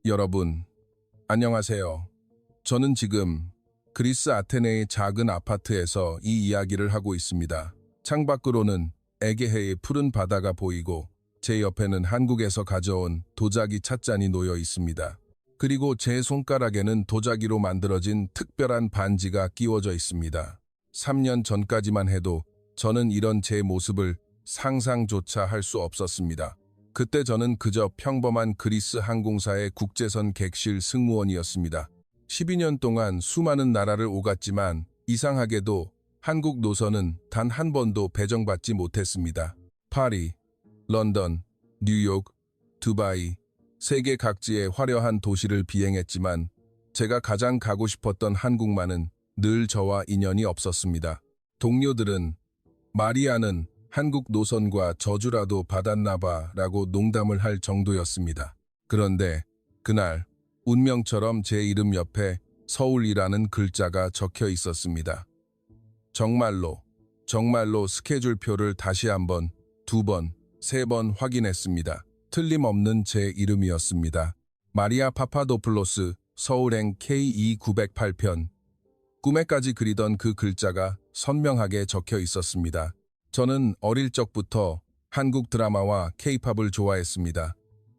여러분, 안녕하세요. 저는 지금 그리스 아테네의 작은 아파트에서 이 이야기를 하고 있습니다. 창밖으로는 에게해의 푸른 바다가 보이고 제 옆에는 한국에서 가져온 도자기 찻잔이 놓여 있습니다. 그리고 제 손가락에는 도자기로 만들어진 특별한 반지가 끼워져 있습니다. 3년 전까지만 해도 저는 이런 제 모습을 상상조차 할 수 없었습니다. 그때 저는 그저 평범한 그리스 항공사의 국제선 객실 승무원이었습니다. 12년 동안 수많은 나라를 오갔지만 이상하게도 한국 노선은 단 한 번도 배정받지 못했습니다. 파리, 런던, 뉴욕, 두바이, 세계 각지의 화려한 도시를 비행했지만 제가 가장 가고 싶었던 한국만은 늘 저와 인연이 없었습니다. 동료들은 마리아는 한국 노선과 저주라도 받았나 봐 라고 농담을 할 정도였습니다. 그런데 그날 운명처럼 제 이름 옆에 서울이라는 글자가 적혀 있었습니다. 정말로 스케줄표를 다시 한 번, 두 번, 세 번 확인했습니다. 틀림없는 제 이름이었습니다. 마리아 파파도플로스, 서울행 K2908편. 꿈에까지 그리던 그 글자가 선명하게 적혀 있었습니다. 저는 어릴 적부터 한국 드라마와 K-팝을 좋아했습니다.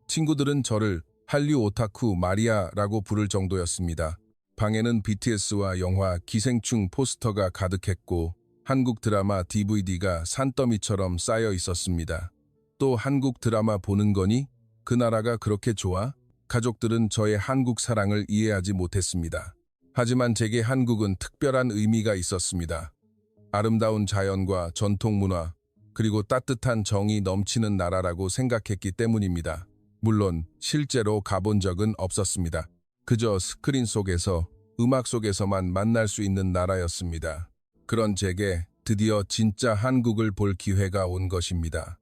친구들은 저를 한류 오타쿠 마리아라고 부를 정도였습니다. 방에는 BTS와 영화 기생충 포스터가 가득했고 한국 드라마 DVD가 산더미처럼 쌓여 있었습니다. 또 한국 드라마 보는 거니? 그 나라가 그렇게 좋아? 가족들은 저의 한국 사랑을 이해하지 못했습니다. 하지만 제게 한국은 특별한 의미가 있었습니다. 아름다운 자연과 전통 문화, 그리고 따뜻한 정이 넘치는 나라라고 생각했기 때문입니다. 물론 실제로 가본 적은 없었습니다. 그저 스크린 속에서, 음악 속에서만 만날 수 있는 나라였습니다. 그런 제게 드디어 진짜 한국을 볼 기회가 온 것입니다.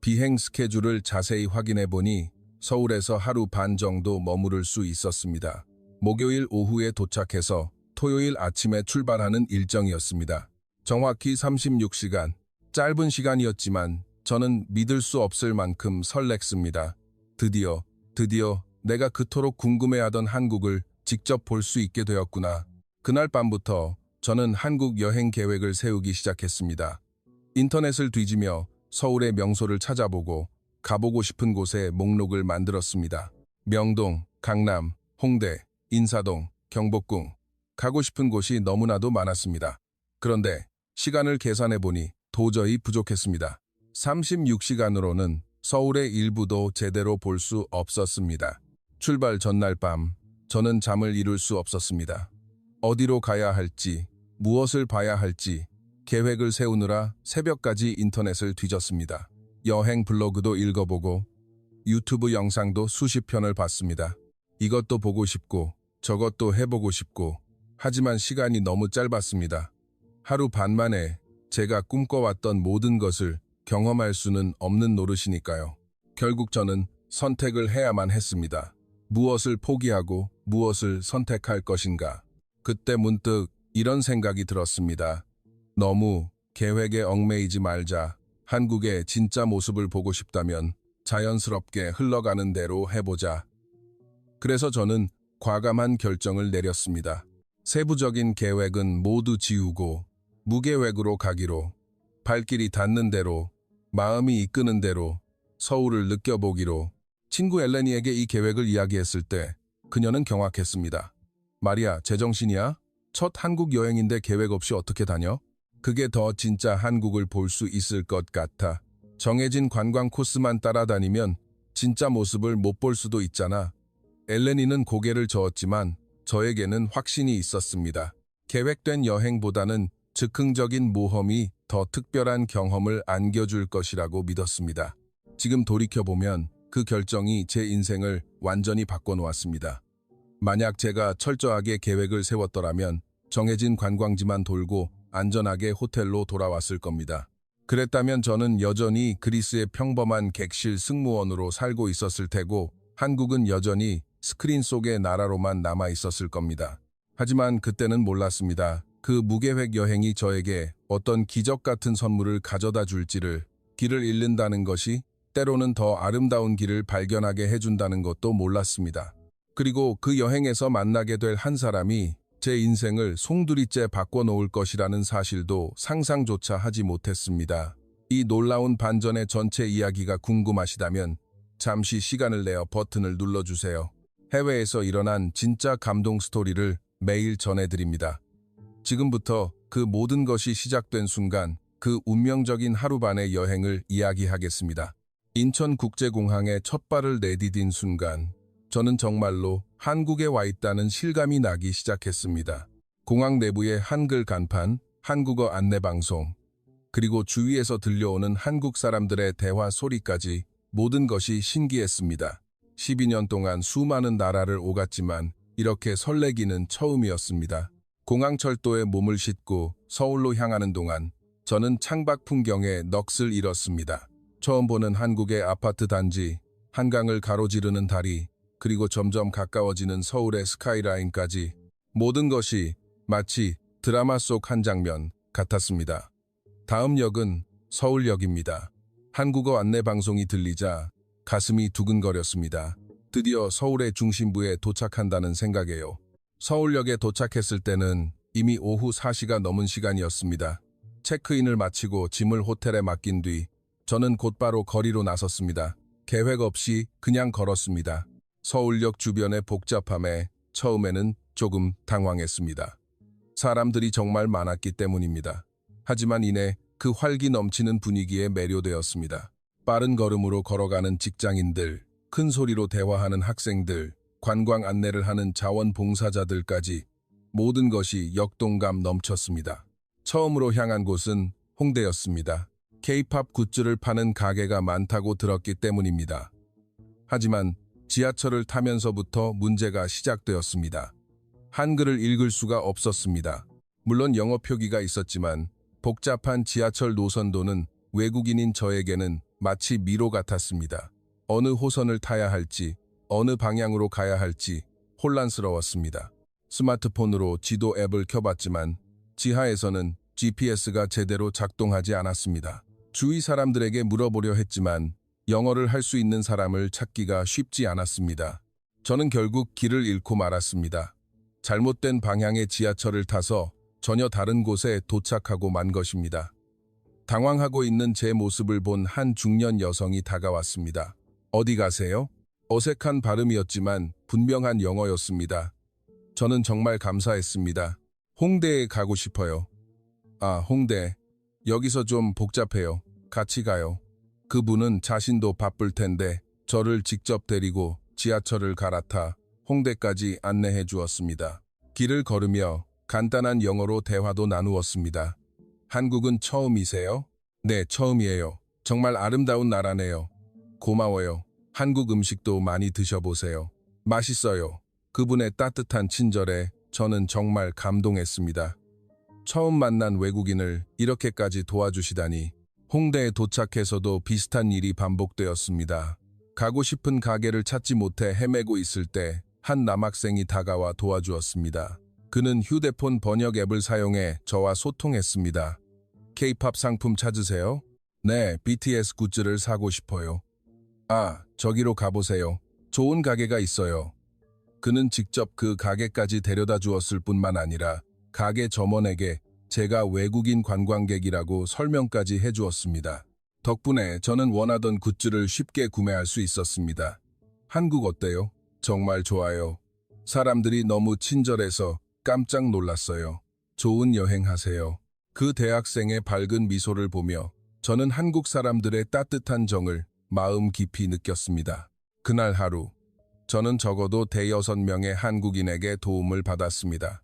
비행 스케줄을 자세히 확인해 보니 서울에서 하루 반 정도 머무를 수 있었습니다. 목요일 오후에 도착해서 토요일 아침에 출발하는 일정이었습니다. 정확히 36시간, 짧은 시간이었지만 저는 믿을 수 없을 만큼 설렜습니다. 드디어 내가 그토록 궁금해하던 한국을 직접 볼 수 있게 되었구나. 그날 밤부터 저는 한국 여행 계획을 세우기 시작했습니다. 인터넷을 뒤지며 서울의 명소를 찾아보고 가보고 싶은 곳의 목록을 만들었습니다. 명동, 강남, 홍대, 인사동, 경복궁. 가고 싶은 곳이 너무나도 많았습니다. 그런데 시간을 계산해보니 도저히 부족했습니다. 36시간으로는 서울의 일부도 제대로 볼 수 없었습니다. 출발 전날 밤, 저는 잠을 이룰 수 없었습니다. 어디로 가야 할지, 무엇을 봐야 할지 계획을 세우느라 새벽까지 인터넷을 뒤졌습니다. 여행 블로그도 읽어보고 유튜브 영상도 수십 편을 봤습니다. 이것도 보고 싶고 저것도 해보고 싶고 하지만 시간이 너무 짧았습니다. 하루 반 만에 제가 꿈꿔왔던 모든 것을 경험할 수는 없는 노릇이니까요. 결국 저는 선택을 해야만 했습니다. 무엇을 포기하고 무엇을 선택할 것인가. 그때 문득 이런 생각이 들었습니다. 너무 계획에 얽매이지 말자. 한국의 진짜 모습을 보고 싶다면 자연스럽게 흘러가는 대로 해보자. 그래서 저는 과감한 결정을 내렸습니다. 세부적인 계획은 모두 지우고 무계획으로 가기로, 발길이 닿는 대로, 마음이 이끄는 대로 서울을 느껴보기로. 친구 엘레니에게 이 계획을 이야기했을 때 그녀는 경악했습니다. 마리아, 제정신이야? 첫 한국 여행인데 계획 없이 어떻게 다녀? 그게 더 진짜 한국을 볼 수 있을 것 같아. 정해진 관광 코스만 따라다니면 진짜 모습을 못 볼 수도 있잖아. 엘레니는 고개를 저었지만 저에게는 확신이 있었습니다. 계획된 여행보다는 즉흥적인 모험이 더 특별한 경험을 안겨줄 것이라고 믿었습니다. 지금 돌이켜보면 그 결정이 제 인생을 완전히 바꿔놓았습니다. 만약 제가 철저하게 계획을 세웠더라면 정해진 관광지만 돌고 안전하게 호텔로 돌아왔을 겁니다. 그랬다면 저는 여전히 그리스의 평범한 객실 승무원으로 살고 있었을 테고 한국은 여전히 스크린 속의 나라로만 남아 있었을 겁니다. 하지만 그때는 몰랐습니다. 그 무계획 여행이 저에게 어떤 기적 같은 선물을 가져다 줄지를. 길을 잃는다는 것이 때로는 더 아름다운 길을 발견하게 해준다는 것도 몰랐습니다. 그리고 그 여행에서 만나게 될 한 사람이 제 인생을 송두리째 바꿔놓을 것이라는 사실도 상상조차 하지 못했습니다. 이 놀라운 반전의 전체 이야기가 궁금하시다면 잠시 시간을 내어 버튼을 눌러주세요. 해외에서 일어난 진짜 감동 스토리를 매일 전해드립니다. 지금부터 그 모든 것이 시작된 순간, 그 운명적인 하루반의 여행을 이야기하겠습니다. 인천국제공항에 첫 발을 내디딘 순간, 저는 정말로 한국에 와 있다는 실감이 나기 시작했습니다. 공항 내부의 한글 간판, 한국어 안내방송, 그리고 주위에서 들려오는 한국 사람들의 대화 소리까지 모든 것이 신기했습니다. 12년 동안 수많은 나라를 오갔지만 이렇게 설레기는 처음이었습니다. 공항철도에 몸을 싣고 서울로 향하는 동안 저는 창밖 풍경에 넋을 잃었습니다. 처음 보는 한국의 아파트 단지, 한강을 가로지르는 다리, 그리고 점점 가까워지는 서울의 스카이라인까지 모든 것이 마치 드라마 속 한 장면 같았습니다. 다음 역은 서울역입니다. 한국어 안내방송이 들리자 가슴이 두근거렸습니다. 드디어 서울의 중심부에 도착한다는 생각에요. 서울역에 도착했을 때는 이미 오후 4시가 넘은 시간이었습니다. 체크인을 마치고 짐을 호텔에 맡긴 뒤 저는 곧바로 거리로 나섰습니다. 계획 없이 그냥 걸었습니다. 서울역 주변의 복잡함에 처음에는 조금 당황했습니다. 사람들이 정말 많았기 때문입니다. 하지만 이내 그 활기 넘치는 분위기에 매료되었습니다. 빠른 걸음으로 걸어가는 직장인들, 큰 소리로 대화하는 학생들, 관광 안내를 하는 자원봉사자들까지 모든 것이 역동감 넘쳤습니다. 처음으로 향한 곳은 홍대였습니다. K-팝 굿즈를 파는 가게가 많다고 들었기 때문입니다. 하지만 지하철을 타면서부터 문제가 시작되었습니다. 한글을 읽을 수가 없었습니다. 물론 영어 표기가 있었지만 복잡한 지하철 노선도는 외국인인 저에게는 마치 미로 같았습니다. 어느 호선을 타야 할지, 어느 방향으로 가야 할지 혼란스러웠습니다. 스마트폰으로 지도 앱을 켜봤지만 지하에서는 GPS가 제대로 작동하지 않았습니다. 주위 사람들에게 물어보려 했지만 영어를 할 수 있는 사람을 찾기가 쉽지 않았습니다. 저는 결국 길을 잃고 말았습니다. 잘못된 방향의 지하철을 타서 전혀 다른 곳에 도착하고 만 것입니다. 당황하고 있는 제 모습을 본 한 중년 여성이 다가왔습니다. 어디 가세요? 어색한 발음이었지만 분명한 영어였습니다. 저는 정말 감사했습니다. 홍대에 가고 싶어요. 아, 홍대. 여기서 좀 복잡해요. 같이 가요. 그분은 자신도 바쁠 텐데 저를 직접 데리고 지하철을 갈아타 홍대까지 안내해 주었습니다. 길을 걸으며 간단한 영어로 대화도 나누었습니다. 한국은 처음이세요? 네, 처음이에요. 정말 아름다운 나라네요. 고마워요. 한국 음식도 많이 드셔보세요. 맛있어요. 그분의 따뜻한 친절에 저는 정말 감동했습니다. 처음 만난 외국인을 이렇게까지 도와주시다니. 홍대에 도착해서도 비슷한 일이 반복되었습니다. 가고 싶은 가게를 찾지 못해 헤매고 있을 때 한 남학생이 다가와 도와주었습니다. 그는 휴대폰 번역 앱을 사용해 저와 소통했습니다. K-팝 상품 찾으세요? 네, BTS 굿즈를 사고 싶어요. 아, 저기로 가보세요. 좋은 가게가 있어요. 그는 직접 그 가게까지 데려다 주었을 뿐만 아니라 가게 점원에게 제가 외국인 관광객이라고 설명까지 해주었습니다. 덕분에 저는 원하던 굿즈를 쉽게 구매할 수 있었습니다. 한국 어때요? 정말 좋아요. 사람들이 너무 친절해서 깜짝 놀랐어요. 좋은 여행하세요. 그 대학생의 밝은 미소를 보며 저는 한국 사람들의 따뜻한 정을 마음 깊이 느꼈습니다. 그날 하루, 저는 적어도 대여섯 명의 한국인에게 도움을 받았습니다.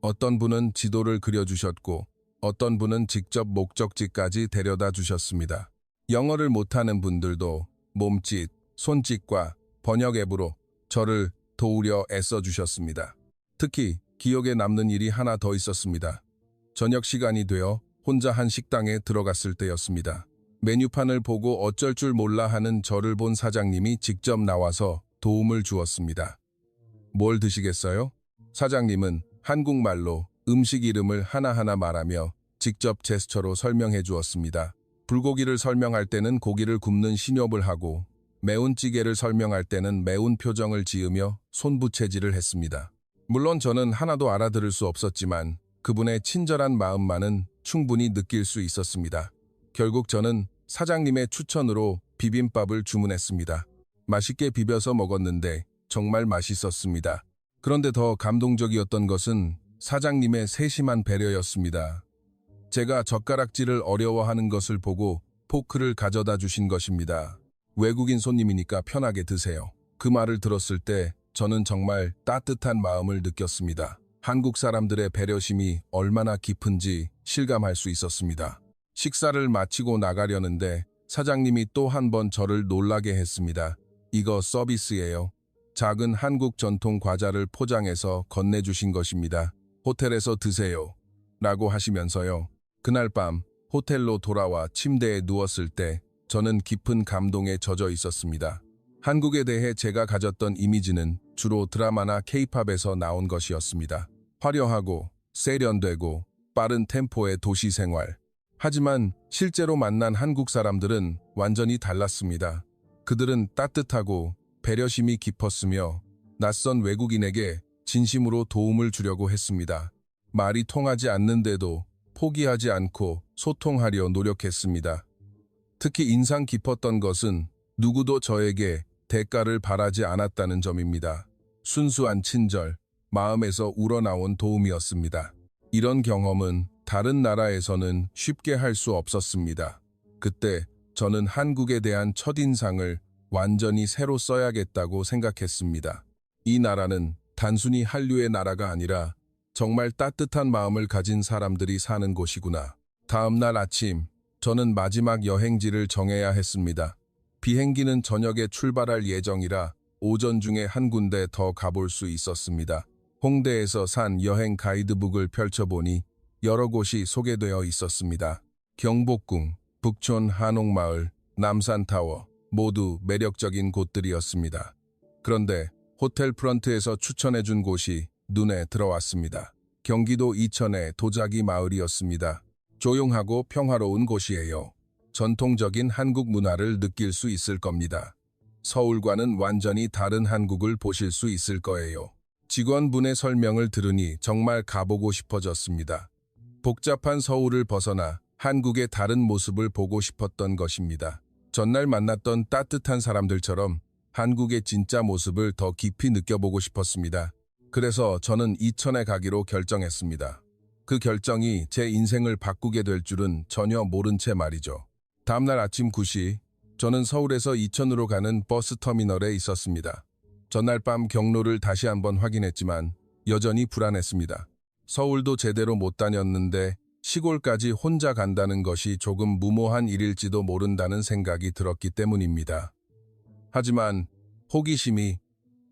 어떤 분은 지도를 그려주셨고 어떤 분은 직접 목적지까지 데려다 주셨습니다. 영어를 못하는 분들도 몸짓, 손짓과 번역 앱으로 저를 도우려 애써주셨습니다. 특히 기억에 남는 일이 하나 더 있었습니다. 저녁 시간이 되어 혼자 한 식당에 들어갔을 때였습니다. 메뉴판을 보고 어쩔 줄 몰라 하는 저를 본 사장님이 직접 나와서 도움을 주었습니다. 뭘 드시겠어요? 사장님은 한국말로 음식 이름을 하나하나 말하며 직접 제스처로 설명해 주었습니다. 불고기를 설명할 때는 고기를 굽는 신협을 하고 매운 찌개를 설명할 때는 매운 표정을 지으며 손부채질을 했습니다. 물론 저는 하나도 알아들을 수 없었지만 그분의 친절한 마음만은 충분히 느낄 수 있었습니다. 결국 저는 사장님의 추천으로 비빔밥을 주문했습니다. 맛있게 비벼서 먹었는데 정말 맛있었습니다. 그런데 더 감동적이었던 것은 사장님의 세심한 배려였습니다. 제가 젓가락질을 어려워하는 것을 보고 포크를 가져다 주신 것입니다. 외국인 손님이니까 편하게 드세요. 그 말을 들었을 때 저는 정말 따뜻한 마음을 느꼈습니다. 한국 사람들의 배려심이 얼마나 깊은지 실감할 수 있었습니다. 식사를 마치고 나가려는데 사장님이 또 한 번 저를 놀라게 했습니다. 이거 서비스예요. 작은 한국 전통 과자를 포장해서 건네주신 것입니다. 호텔에서 드세요. 라고 하시면서요. 그날 밤 호텔로 돌아와 침대에 누웠을 때 저는 깊은 감동에 젖어 있었습니다. 한국에 대해 제가 가졌던 이미지는 주로 드라마나 케이팝에서 나온 것이었습니다. 화려하고 세련되고 빠른 템포의 도시 생활. 하지만 실제로 만난 한국 사람들은 완전히 달랐습니다. 그들은 따뜻하고 배려심이 깊었으며 낯선 외국인에게 진심으로 도움을 주려고 했습니다. 말이 통하지 않는데도 포기하지 않고 소통하려 노력했습니다. 특히 인상 깊었던 것은 누구도 저에게 대가를 바라지 않았다는 점입니다. 순수한 친절, 마음에서 우러나온 도움이었습니다. 이런 경험은 다른 나라에서는 쉽게 할 수 없었습니다. 그때 저는 한국에 대한 첫인상을 완전히 새로 써야겠다고 생각했습니다. 이 나라는 단순히 한류의 나라가 아니라 정말 따뜻한 마음을 가진 사람들이 사는 곳이구나. 다음 날 아침, 저는 마지막 여행지를 정해야 했습니다. 비행기는 저녁에 출발할 예정이라 오전 중에 한 군데 더 가볼 수 있었습니다. 홍대에서 산 여행 가이드북을 펼쳐보니 여러 곳이 소개되어 있었습니다. 경복궁, 북촌 한옥마을, 남산타워, 모두 매력적인 곳들이었습니다. 그런데 호텔 프런트에서 추천해준 곳이 눈에 들어왔습니다. 경기도 이천의 도자기 마을이었습니다. 조용하고 평화로운 곳이에요. 전통적인 한국 문화를 느낄 수 있을 겁니다. 서울과는 완전히 다른 한국을 보실 수 있을 거예요. 직원분의 설명을 들으니 정말 가보고 싶어졌습니다. 복잡한 서울을 벗어나 한국의 다른 모습을 보고 싶었던 것입니다. 전날 만났던 따뜻한 사람들처럼 한국의 진짜 모습을 더 깊이 느껴보고 싶었습니다. 그래서 저는 이천에 가기로 결정했습니다. 그 결정이 제 인생을 바꾸게 될 줄은 전혀 모른 채 말이죠. 다음날 아침 9시, 저는 서울에서 이천으로 가는 버스 터미널에 있었습니다. 전날 밤 경로를 다시 한번 확인했지만 여전히 불안했습니다. 서울도 제대로 못 다녔는데 시골까지 혼자 간다는 것이 조금 무모한 일일지도 모른다는 생각이 들었기 때문입니다. 하지만 호기심이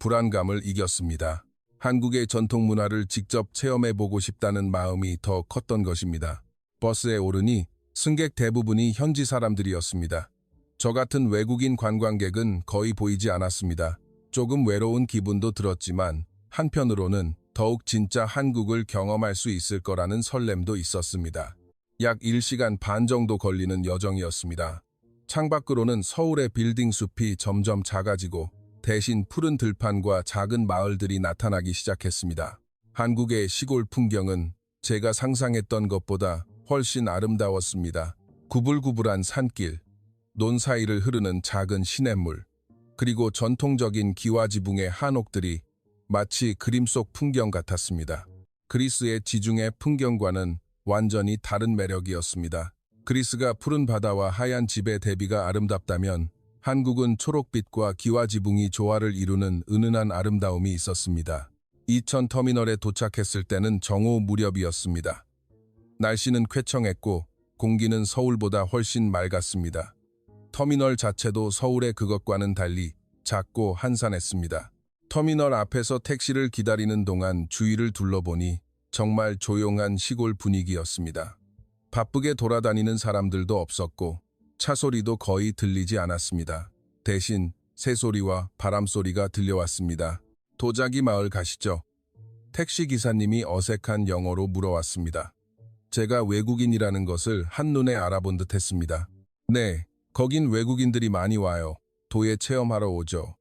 불안감을 이겼습니다. 한국의 전통 문화를 직접 체험해보고 싶다는 마음이 더 컸던 것입니다. 버스에 오르니 승객 대부분이 현지 사람들이었습니다. 저 같은 외국인 관광객은 거의 보이지 않았습니다. 조금 외로운 기분도 들었지만 한편으로는 더욱 진짜 한국을 경험할 수 있을 거라는 설렘도 있었습니다. 약 1시간 반 정도 걸리는 여정이었습니다. 창밖으로는 서울의 빌딩 숲이 점점 작아지고 대신 푸른 들판과 작은 마을들이 나타나기 시작했습니다. 한국의 시골 풍경은 제가 상상했던 것보다 훨씬 아름다웠습니다. 구불구불한 산길, 논 사이를 흐르는 작은 시냇물, 그리고 전통적인 기와지붕의 한옥들이 마치 그림 속 풍경 같았습니다. 그리스의 지중해 풍경과는 완전히 다른 매력이었습니다. 그리스가 푸른 바다와 하얀 집의 대비가 아름답다면 한국은 초록빛과 기와지붕이 조화를 이루는 은은한 아름다움이 있었습니다. 이천 터미널에 도착했을 때는 정오 무렵이었습니다. 날씨는 쾌청했고 공기는 서울보다 훨씬 맑았습니다. 터미널 자체도 서울의 그것과는 달리 작고 한산했습니다. 터미널 앞에서 택시를 기다리는 동안 주위를 둘러보니 정말 조용한 시골 분위기였습니다. 바쁘게 돌아다니는 사람들도 없었고 차 소리도 거의 들리지 않았습니다. 대신 새소리와 바람소리가 들려왔습니다. 도자기 마을 가시죠? 택시 기사님이 어색한 영어로 물어왔습니다. 제가 외국인이라는 것을 한눈에 알아본 듯 했습니다. 네, 거긴 외국인들이 많이 와요. 도예 체험하러 오죠.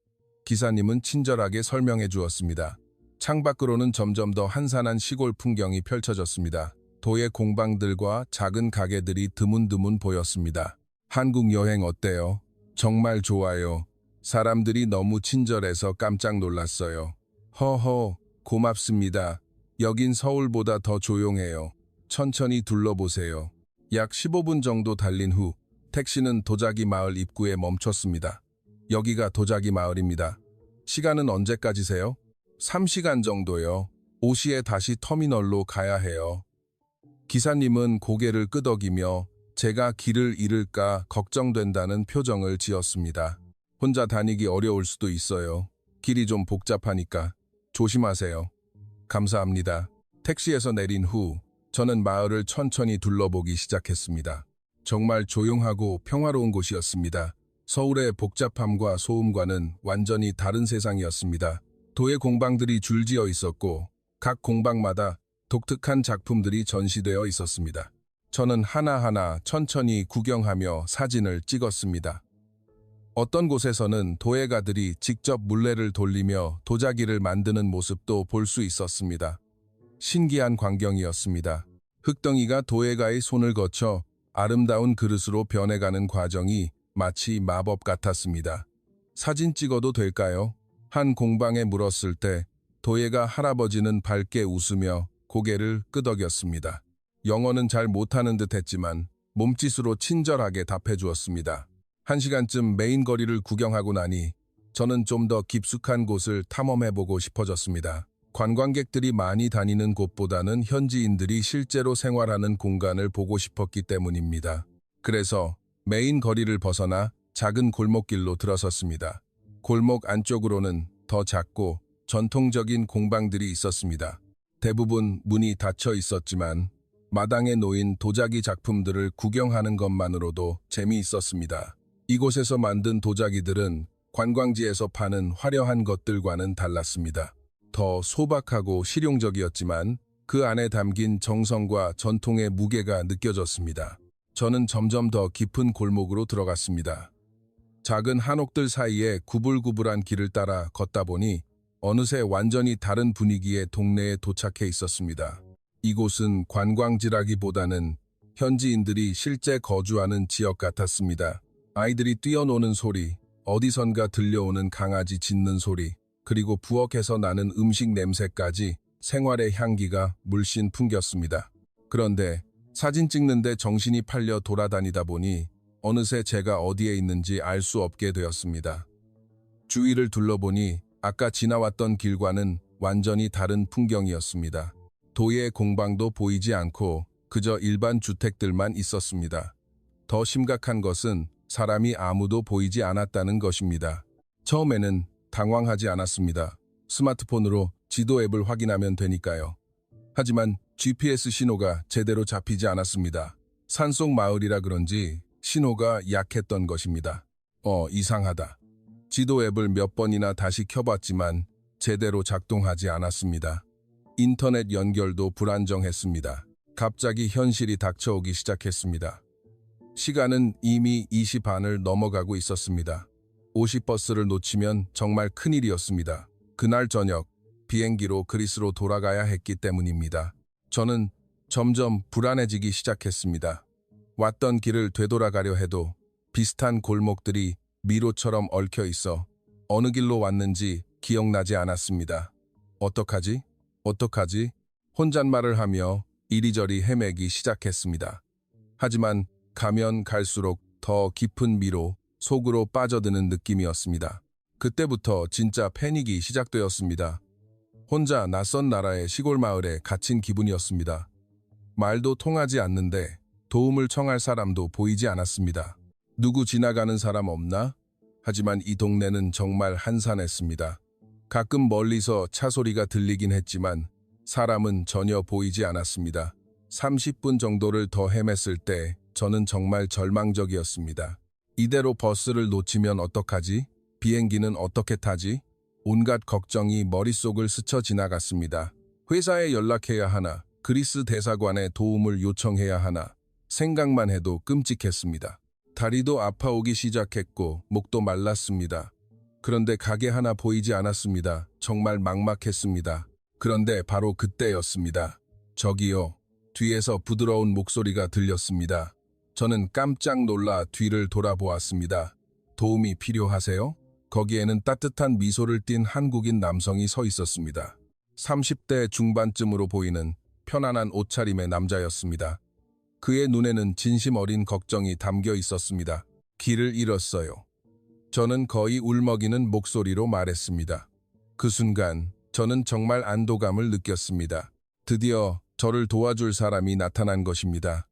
기사님은 친절하게 설명해 주었습니다. 창밖으로는 점점 더 한산한 시골 풍경이 펼쳐졌습니다. 도예 공방들과 작은 가게들이 드문드문 보였습니다. 한국 여행 어때요? 정말 좋아요. 사람들이 너무 친절해서 깜짝 놀랐어요. 허허, 고맙습니다. 여긴 서울보다 더 조용해요. 천천히 둘러보세요. 약 15분 정도 달린 후 택시는 도자기 마을 입구에 멈췄습니다. 여기가 도자기 마을입니다. 시간은 언제까지세요? 3시간 정도요. 5시에 다시 터미널로 가야 해요. 기사님은 고개를 끄덕이며 제가 길을 잃을까 걱정된다는 표정을 지었습니다. 혼자 다니기 어려울 수도 있어요. 길이 좀 복잡하니까 조심하세요. 감사합니다. 택시에서 내린 후 저는 마을을 천천히 둘러보기 시작했습니다. 정말 조용하고 평화로운 곳이었습니다. 서울의 복잡함과 소음과는 완전히 다른 세상이었습니다. 도예 공방들이 줄지어 있었고 각 공방마다 독특한 작품들이 전시되어 있었습니다. 저는 하나하나 천천히 구경하며 사진을 찍었습니다. 어떤 곳에서는 도예가들이 직접 물레를 돌리며 도자기를 만드는 모습도 볼 수 있었습니다. 신기한 광경이었습니다. 흙덩이가 도예가의 손을 거쳐 아름다운 그릇으로 변해가는 과정이 마치 마법 같았습니다. 사진 찍어도 될까요? 한 공방에 물었을 때 도예가 할아버지는 밝게 웃으며 고개를 끄덕였습니다. 영어는 잘 못하는 듯 했지만 몸짓으로 친절하게 답해 주었습니다. 1시간쯤 메인 거리를 구경하고 나니 저는 좀 더 깊숙한 곳을 탐험해보고 싶어졌습니다. 관광객들이 많이 다니는 곳보다는 현지인들이 실제로 생활하는 공간을 보고 싶었기 때문입니다. 그래서 메인 거리를 벗어나 작은 골목길로 들어섰습니다. 골목 안쪽으로는 더 작고 전통적인 공방들이 있었습니다. 대부분 문이 닫혀 있었지만 마당에 놓인 도자기 작품들을 구경하는 것만으로도 재미있었습니다. 이곳에서 만든 도자기들은 관광지에서 파는 화려한 것들과는 달랐습니다. 더 소박하고 실용적이었지만 그 안에 담긴 정성과 전통의 무게가 느껴졌습니다. 저는 점점 더 깊은 골목으로 들어갔습니다. 작은 한옥들 사이에 구불구불한 길을 따라 걷다 보니 어느새 완전히 다른 분위기의 동네에 도착해 있었습니다. 이곳은 관광지라기보다는 현지인들이 실제 거주하는 지역 같았습니다. 아이들이 뛰어노는 소리, 어디선가 들려오는 강아지 짖는 소리, 그리고 부엌에서 나는 음식 냄새까지 생활의 향기가 물씬 풍겼습니다. 그런데 사진 찍는데 정신이 팔려 돌아다니다 보니 어느새 제가 어디에 있는지 알 수 없게 되었습니다. 주위를 둘러보니 아까 지나왔던 길과는 완전히 다른 풍경이었습니다. 도예 공방도 보이지 않고 그저 일반 주택들만 있었습니다. 더 심각한 것은 사람이 아무도 보이지 않았다는 것입니다. 처음에는 당황하지 않았습니다. 스마트폰으로 지도 앱을 확인하면 되니까요. 하지만 GPS 신호가 제대로 잡히지 않았습니다. 산속 마을이라 그런지 신호가 약했던 것입니다. 이상하다. 지도 앱을 몇 번이나 다시 켜봤지만 제대로 작동하지 않았습니다. 인터넷 연결도 불안정했습니다. 갑자기 현실이 닥쳐오기 시작했습니다. 시간은 이미 2시 반을 넘어가고 있었습니다. 50버스를 놓치면 정말 큰일이었습니다. 그날 저녁 비행기로 그리스로 돌아가야 했기 때문입니다. 저는 점점 불안해지기 시작했습니다. 왔던 길을 되돌아가려 해도 비슷한 골목들이 미로처럼 얽혀 있어 어느 길로 왔는지 기억나지 않았습니다. 어떡하지? 혼잣말을 하며 이리저리 헤매기 시작했습니다. 하지만 가면 갈수록 더 깊은 미로, 속으로 빠져드는 느낌이었습니다. 그때부터 진짜 패닉이 시작되었습니다. 혼자 낯선 나라의 시골 마을에 갇힌 기분이었습니다. 말도 통하지 않는데 도움을 청할 사람도 보이지 않았습니다. 누구 지나가는 사람 없나? 하지만 이 동네는 정말 한산했습니다. 가끔 멀리서 차 소리가 들리긴 했지만 사람은 전혀 보이지 않았습니다. 30분 정도를 더 헤맸을 때 저는 정말 절망적이었습니다. 이대로 버스를 놓치면 어떡하지? 비행기는 어떻게 타지? 온갖 걱정이 머릿속을 스쳐 지나갔습니다. 회사에 연락해야 하나, 그리스 대사관에 도움을 요청해야 하나, 생각만 해도 끔찍했습니다. 다리도 아파오기 시작했고 목도 말랐습니다. 그런데 가게 하나 보이지 않았습니다. 정말 막막했습니다. 그런데 바로 그때였습니다. 저기요. 뒤에서 부드러운 목소리가 들렸습니다. 저는 깜짝 놀라 뒤를 돌아보았습니다. 도움이 필요하세요? 거기에는 따뜻한 미소를 띤 한국인 남성이 서 있었습니다. 30대 중반쯤으로 보이는 편안한 옷차림의 남자였습니다. 그의 눈에는 진심 어린 걱정이 담겨 있었습니다. 길을 잃었어요. 저는 거의 울먹이는 목소리로 말했습니다. 그 순간 저는 정말 안도감을 느꼈습니다. 드디어 저를 도와줄 사람이 나타난 것입니다.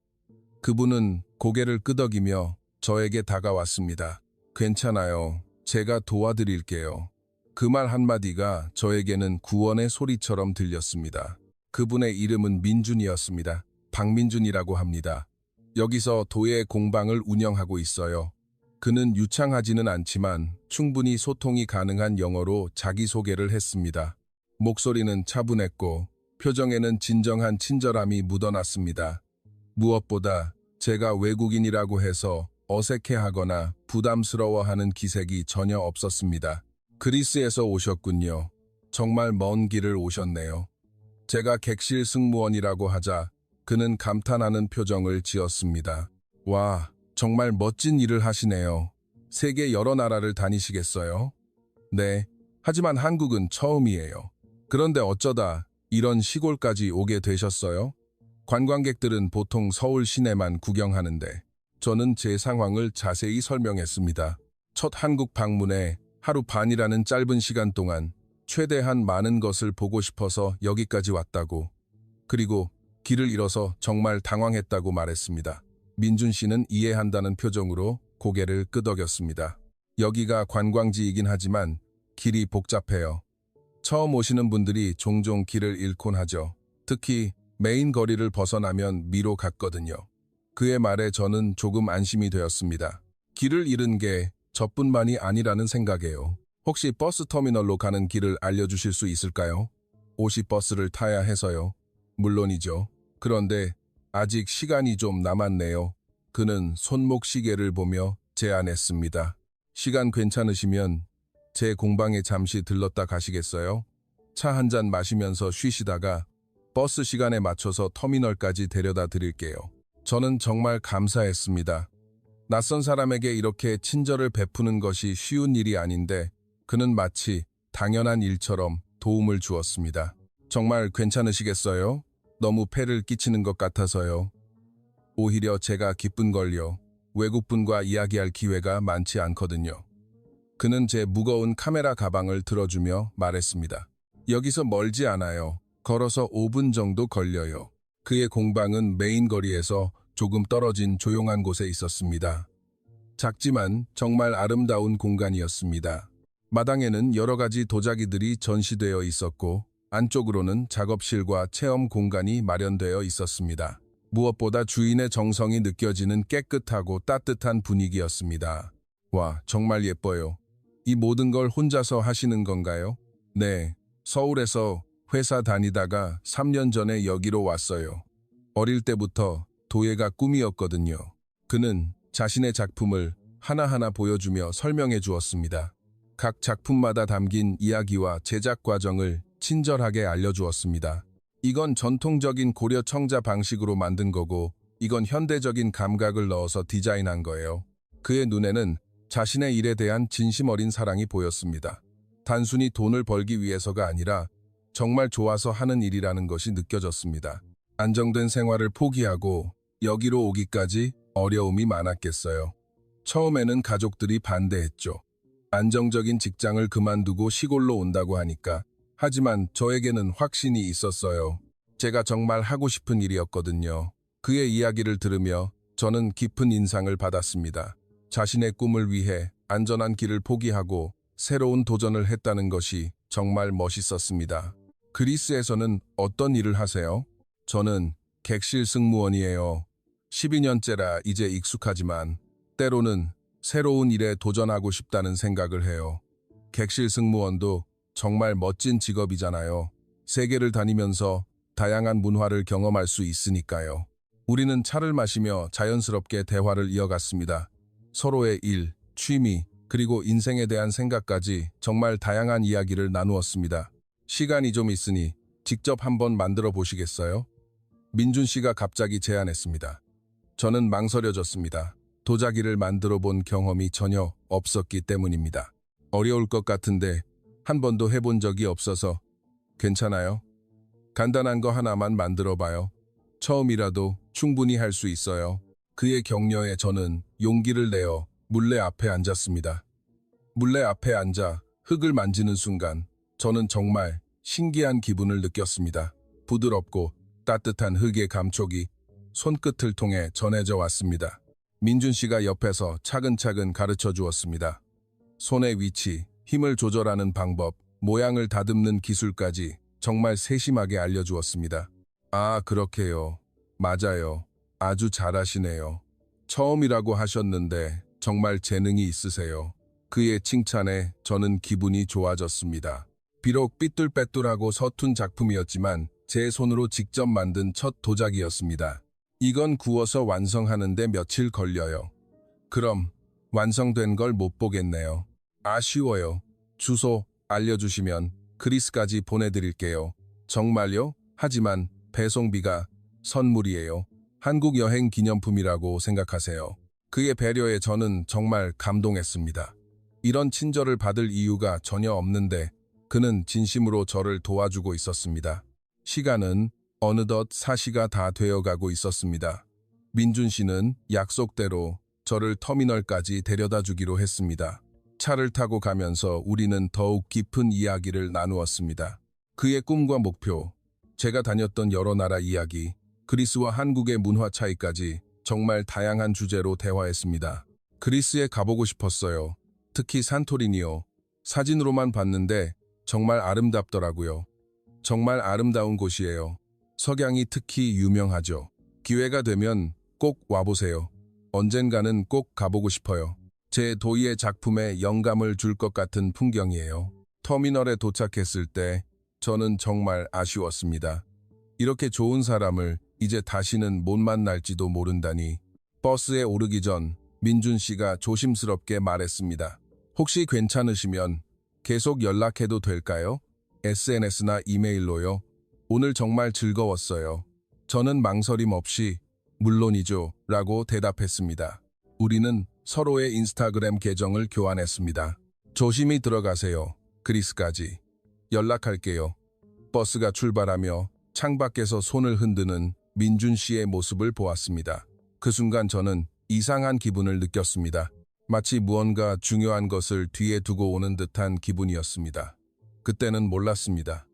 그분은 고개를 끄덕이며 저에게 다가왔습니다. 괜찮아요. 제가 도와드릴게요. 그 말 한마디가 저에게는 구원의 소리처럼 들렸습니다. 그분의 이름은 민준이었습니다. 박민준이라고 합니다. 여기서 도예 공방을 운영하고 있어요. 그는 유창하지는 않지만 충분히 소통이 가능한 영어로 자기소개를 했습니다. 목소리는 차분했고 표정에는 진정한 친절함이 묻어났습니다. 무엇보다 제가 외국인이라고 해서 어색해하거나 부담스러워하는 기색이 전혀 없었습니다. 그리스에서 오셨군요. 정말 먼 길을 오셨네요. 제가 객실 승무원이라고 하자 그는 감탄하는 표정을 지었습니다. 와, 정말 멋진 일을 하시네요. 세계 여러 나라를 다니시겠어요? 네, 하지만 한국은 처음이에요. 그런데 어쩌다 이런 시골까지 오게 되셨어요? 관광객들은 보통 서울 시내만 구경하는데 저는 제 상황을 자세히 설명했습니다. 첫 한국 방문에 하루 반이라는 짧은 시간 동안 최대한 많은 것을 보고 싶어서 여기까지 왔다고. 그리고 길을 잃어서 정말 당황했다고 말했습니다. 민준 씨는 이해한다는 표정으로 고개를 끄덕였습니다. 여기가 관광지이긴 하지만 길이 복잡해요. 처음 오시는 분들이 종종 길을 잃곤 하죠. 특히 메인 거리를 벗어나면 미로 갔거든요. 그의 말에 저는 조금 안심이 되었습니다. 길을 잃은 게 저뿐만이 아니라는 생각이에요. 혹시 버스 터미널로 가는 길을 알려주실 수 있을까요? 50버스를 타야 해서요. 물론이죠. 그런데 아직 시간이 좀 남았네요. 그는 손목 시계를 보며 제안했습니다. 시간 괜찮으시면 제 공방에 잠시 들렀다 가시겠어요? 차 한 잔 마시면서 쉬시다가 버스 시간에 맞춰서 터미널까지 데려다 드릴게요. 저는 정말 감사했습니다. 낯선 사람에게 이렇게 친절을 베푸는 것이 쉬운 일이 아닌데 그는 마치 당연한 일처럼 도움을 주었습니다. 정말 괜찮으시겠어요? 너무 폐를 끼치는 것 같아서요. 오히려 제가 기쁜걸요. 외국분과 이야기할 기회가 많지 않거든요. 그는 제 무거운 카메라 가방을 들어주며 말했습니다. 여기서 멀지 않아요. 걸어서 5분 정도 걸려요. 그의 공방은 메인 거리에서 조금 떨어진 조용한 곳에 있었습니다. 작지만 정말 아름다운 공간이었습니다. 마당에는 여러 가지 도자기들이 전시되어 있었고 안쪽으로는 작업실과 체험 공간이 마련되어 있었습니다. 무엇보다 주인의 정성이 느껴지는 깨끗하고 따뜻한 분위기였습니다. 와, 정말 예뻐요. 이 모든 걸 혼자서 하시는 건가요? 네, 서울에서 회사 다니다가 3년 전에 여기로 왔어요. 어릴 때부터 도예가 꿈이었거든요. 그는 자신의 작품을 하나하나 보여주며 설명해 주었습니다. 각 작품마다 담긴 이야기와 제작 과정을 친절하게 알려주었습니다. 이건 전통적인 고려 청자 방식으로 만든 거고 이건 현대적인 감각을 넣어서 디자인한 거예요. 그의 눈에는 자신의 일에 대한 진심 어린 사랑이 보였습니다. 단순히 돈을 벌기 위해서가 아니라 정말 좋아서 하는 일이라는 것이 느껴졌습니다. 안정된 생활을 포기하고 여기로 오기까지 어려움이 많았겠어요. 처음에는 가족들이 반대했죠. 안정적인 직장을 그만두고 시골로 온다고 하니까. 하지만 저에게는 확신이 있었어요. 제가 정말 하고 싶은 일이었거든요. 그의 이야기를 들으며 저는 깊은 인상을 받았습니다. 자신의 꿈을 위해 안전한 길을 포기하고 새로운 도전을 했다는 것이 정말 멋있었습니다. 그리스에서는 어떤 일을 하세요? 저는 객실 승무원이에요. 12년째라 이제 익숙하지만 때로는 새로운 일에 도전하고 싶다는 생각을 해요. 객실 승무원도 정말 멋진 직업이잖아요. 세계를 다니면서 다양한 문화를 경험할 수 있으니까요. 우리는 차를 마시며 자연스럽게 대화를 이어갔습니다. 서로의 일, 취미, 그리고 인생에 대한 생각까지 정말 다양한 이야기를 나누었습니다. 시간이 좀 있으니 직접 한번 만들어 보시겠어요? 민준 씨가 갑자기 제안했습니다. 저는 망설여졌습니다. 도자기를 만들어 본 경험이 전혀 없었기 때문입니다. 어려울 것 같은데 한 번도 해본 적이 없어서 괜찮아요? 간단한 거 하나만 만들어 봐요. 처음이라도 충분히 할 수 있어요. 그의 격려에 저는 용기를 내어 물레 앞에 앉았습니다. 물레 앞에 앉아 흙을 만지는 순간 저는 정말 신기한 기분을 느꼈습니다. 부드럽고 따뜻한 흙의 감촉이 손끝을 통해 전해져 왔습니다. 민준 씨가 옆에서 차근차근 가르쳐 주었습니다. 손의 위치, 힘을 조절하는 방법, 모양을 다듬는 기술까지 정말 세심하게 알려주었습니다. 아, 그렇게요. 맞아요. 아주 잘하시네요. 처음이라고 하셨는데 정말 재능이 있으세요. 그의 칭찬에 저는 기분이 좋아졌습니다. 비록 삐뚤빼뚤하고 서툰 작품이었지만 제 손으로 직접 만든 첫 도자기였습니다. 이건 구워서 완성하는데 며칠 걸려요. 그럼 완성된 걸 못 보겠네요. 아쉬워요. 주소 알려주시면 그리스까지 보내드릴게요. 정말요? 하지만 배송비가 선물이에요. 한국 여행 기념품이라고 생각하세요. 그의 배려에 저는 정말 감동했습니다. 이런 친절을 받을 이유가 전혀 없는데 그는 진심으로 저를 도와주고 있었습니다. 시간은 어느덧 4시가 다 되어가고 있었습니다. 민준 씨는 약속대로 저를 터미널까지 데려다 주기로 했습니다. 차를 타고 가면서 우리는 더욱 깊은 이야기를 나누었습니다. 그의 꿈과 목표, 제가 다녔던 여러 나라 이야기, 그리스와 한국의 문화 차이까지 정말 다양한 주제로 대화했습니다. 그리스에 가보고 싶었어요. 특히 산토리니요. 사진으로만 봤는데 정말 아름답더라고요. 정말 아름다운 곳이에요. 석양이 특히 유명하죠. 기회가 되면 꼭 와보세요. 언젠가는 꼭 가보고 싶어요. 제 도희의 작품에 영감을 줄 것 같은 풍경이에요. 터미널에 도착했을 때 저는 정말 아쉬웠습니다. 이렇게 좋은 사람을 이제 다시는 못 만날지도 모른다니. 버스에 오르기 전 민준 씨가 조심스럽게 말했습니다. 혹시 괜찮으시면 계속 연락해도 될까요? SNS나 이메일로요. 오늘 정말 즐거웠어요. 저는 망설임 없이 물론이죠 라고 대답했습니다. 우리는 서로의 인스타그램 계정을 교환했습니다. 조심히 들어가세요. 그리스까지. 연락할게요. 버스가 출발하며 창밖에서 손을 흔드는 민준 씨의 모습을 보았습니다. 그 순간 저는 이상한 기분을 느꼈습니다. 마치 무언가 중요한 것을 뒤에 두고 오는 듯한 기분이었습니다. 그때는 몰랐습니다.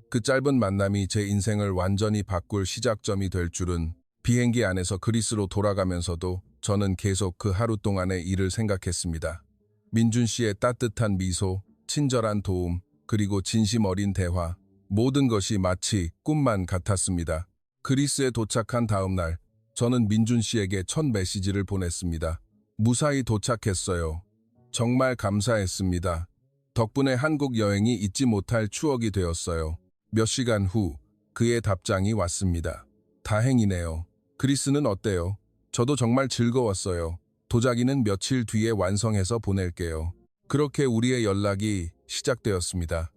그 짧은 만남이 제 인생을 완전히 바꿀 시작점이 될 줄은. 비행기 안에서 그리스로 돌아가면서도 저는 계속 그 하루 동안의 일을 생각했습니다. 민준 씨의 따뜻한 미소, 친절한 도움, 그리고 진심 어린 대화, 모든 것이 마치 꿈만 같았습니다. 그리스에 도착한 다음 날, 저는 민준 씨에게 첫 메시지를 보냈습니다. 무사히 도착했어요. 정말 감사했습니다. 덕분에 한국 여행이 잊지 못할 추억이 되었어요. 몇 시간 후 그의 답장이 왔습니다. 다행이네요. 그리스는 어때요? 저도 정말 즐거웠어요. 도자기는 며칠 뒤에 완성해서 보낼게요. 그렇게 우리의 연락이 시작되었습니다.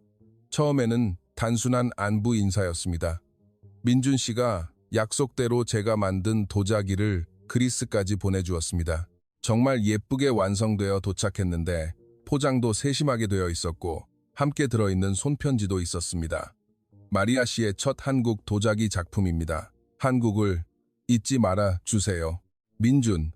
처음에는 단순한 안부 인사였습니다. 민준 씨가 약속대로 제가 만든 도자기를 그리스까지 보내주었습니다. 정말 예쁘게 완성되어 도착했는데 포장도 세심하게 되어 있었고 함께 들어있는 손편지도 있었습니다. 마리아 씨의 첫 한국 도자기 작품입니다. 한국을 잊지 말아 주세요. 민준.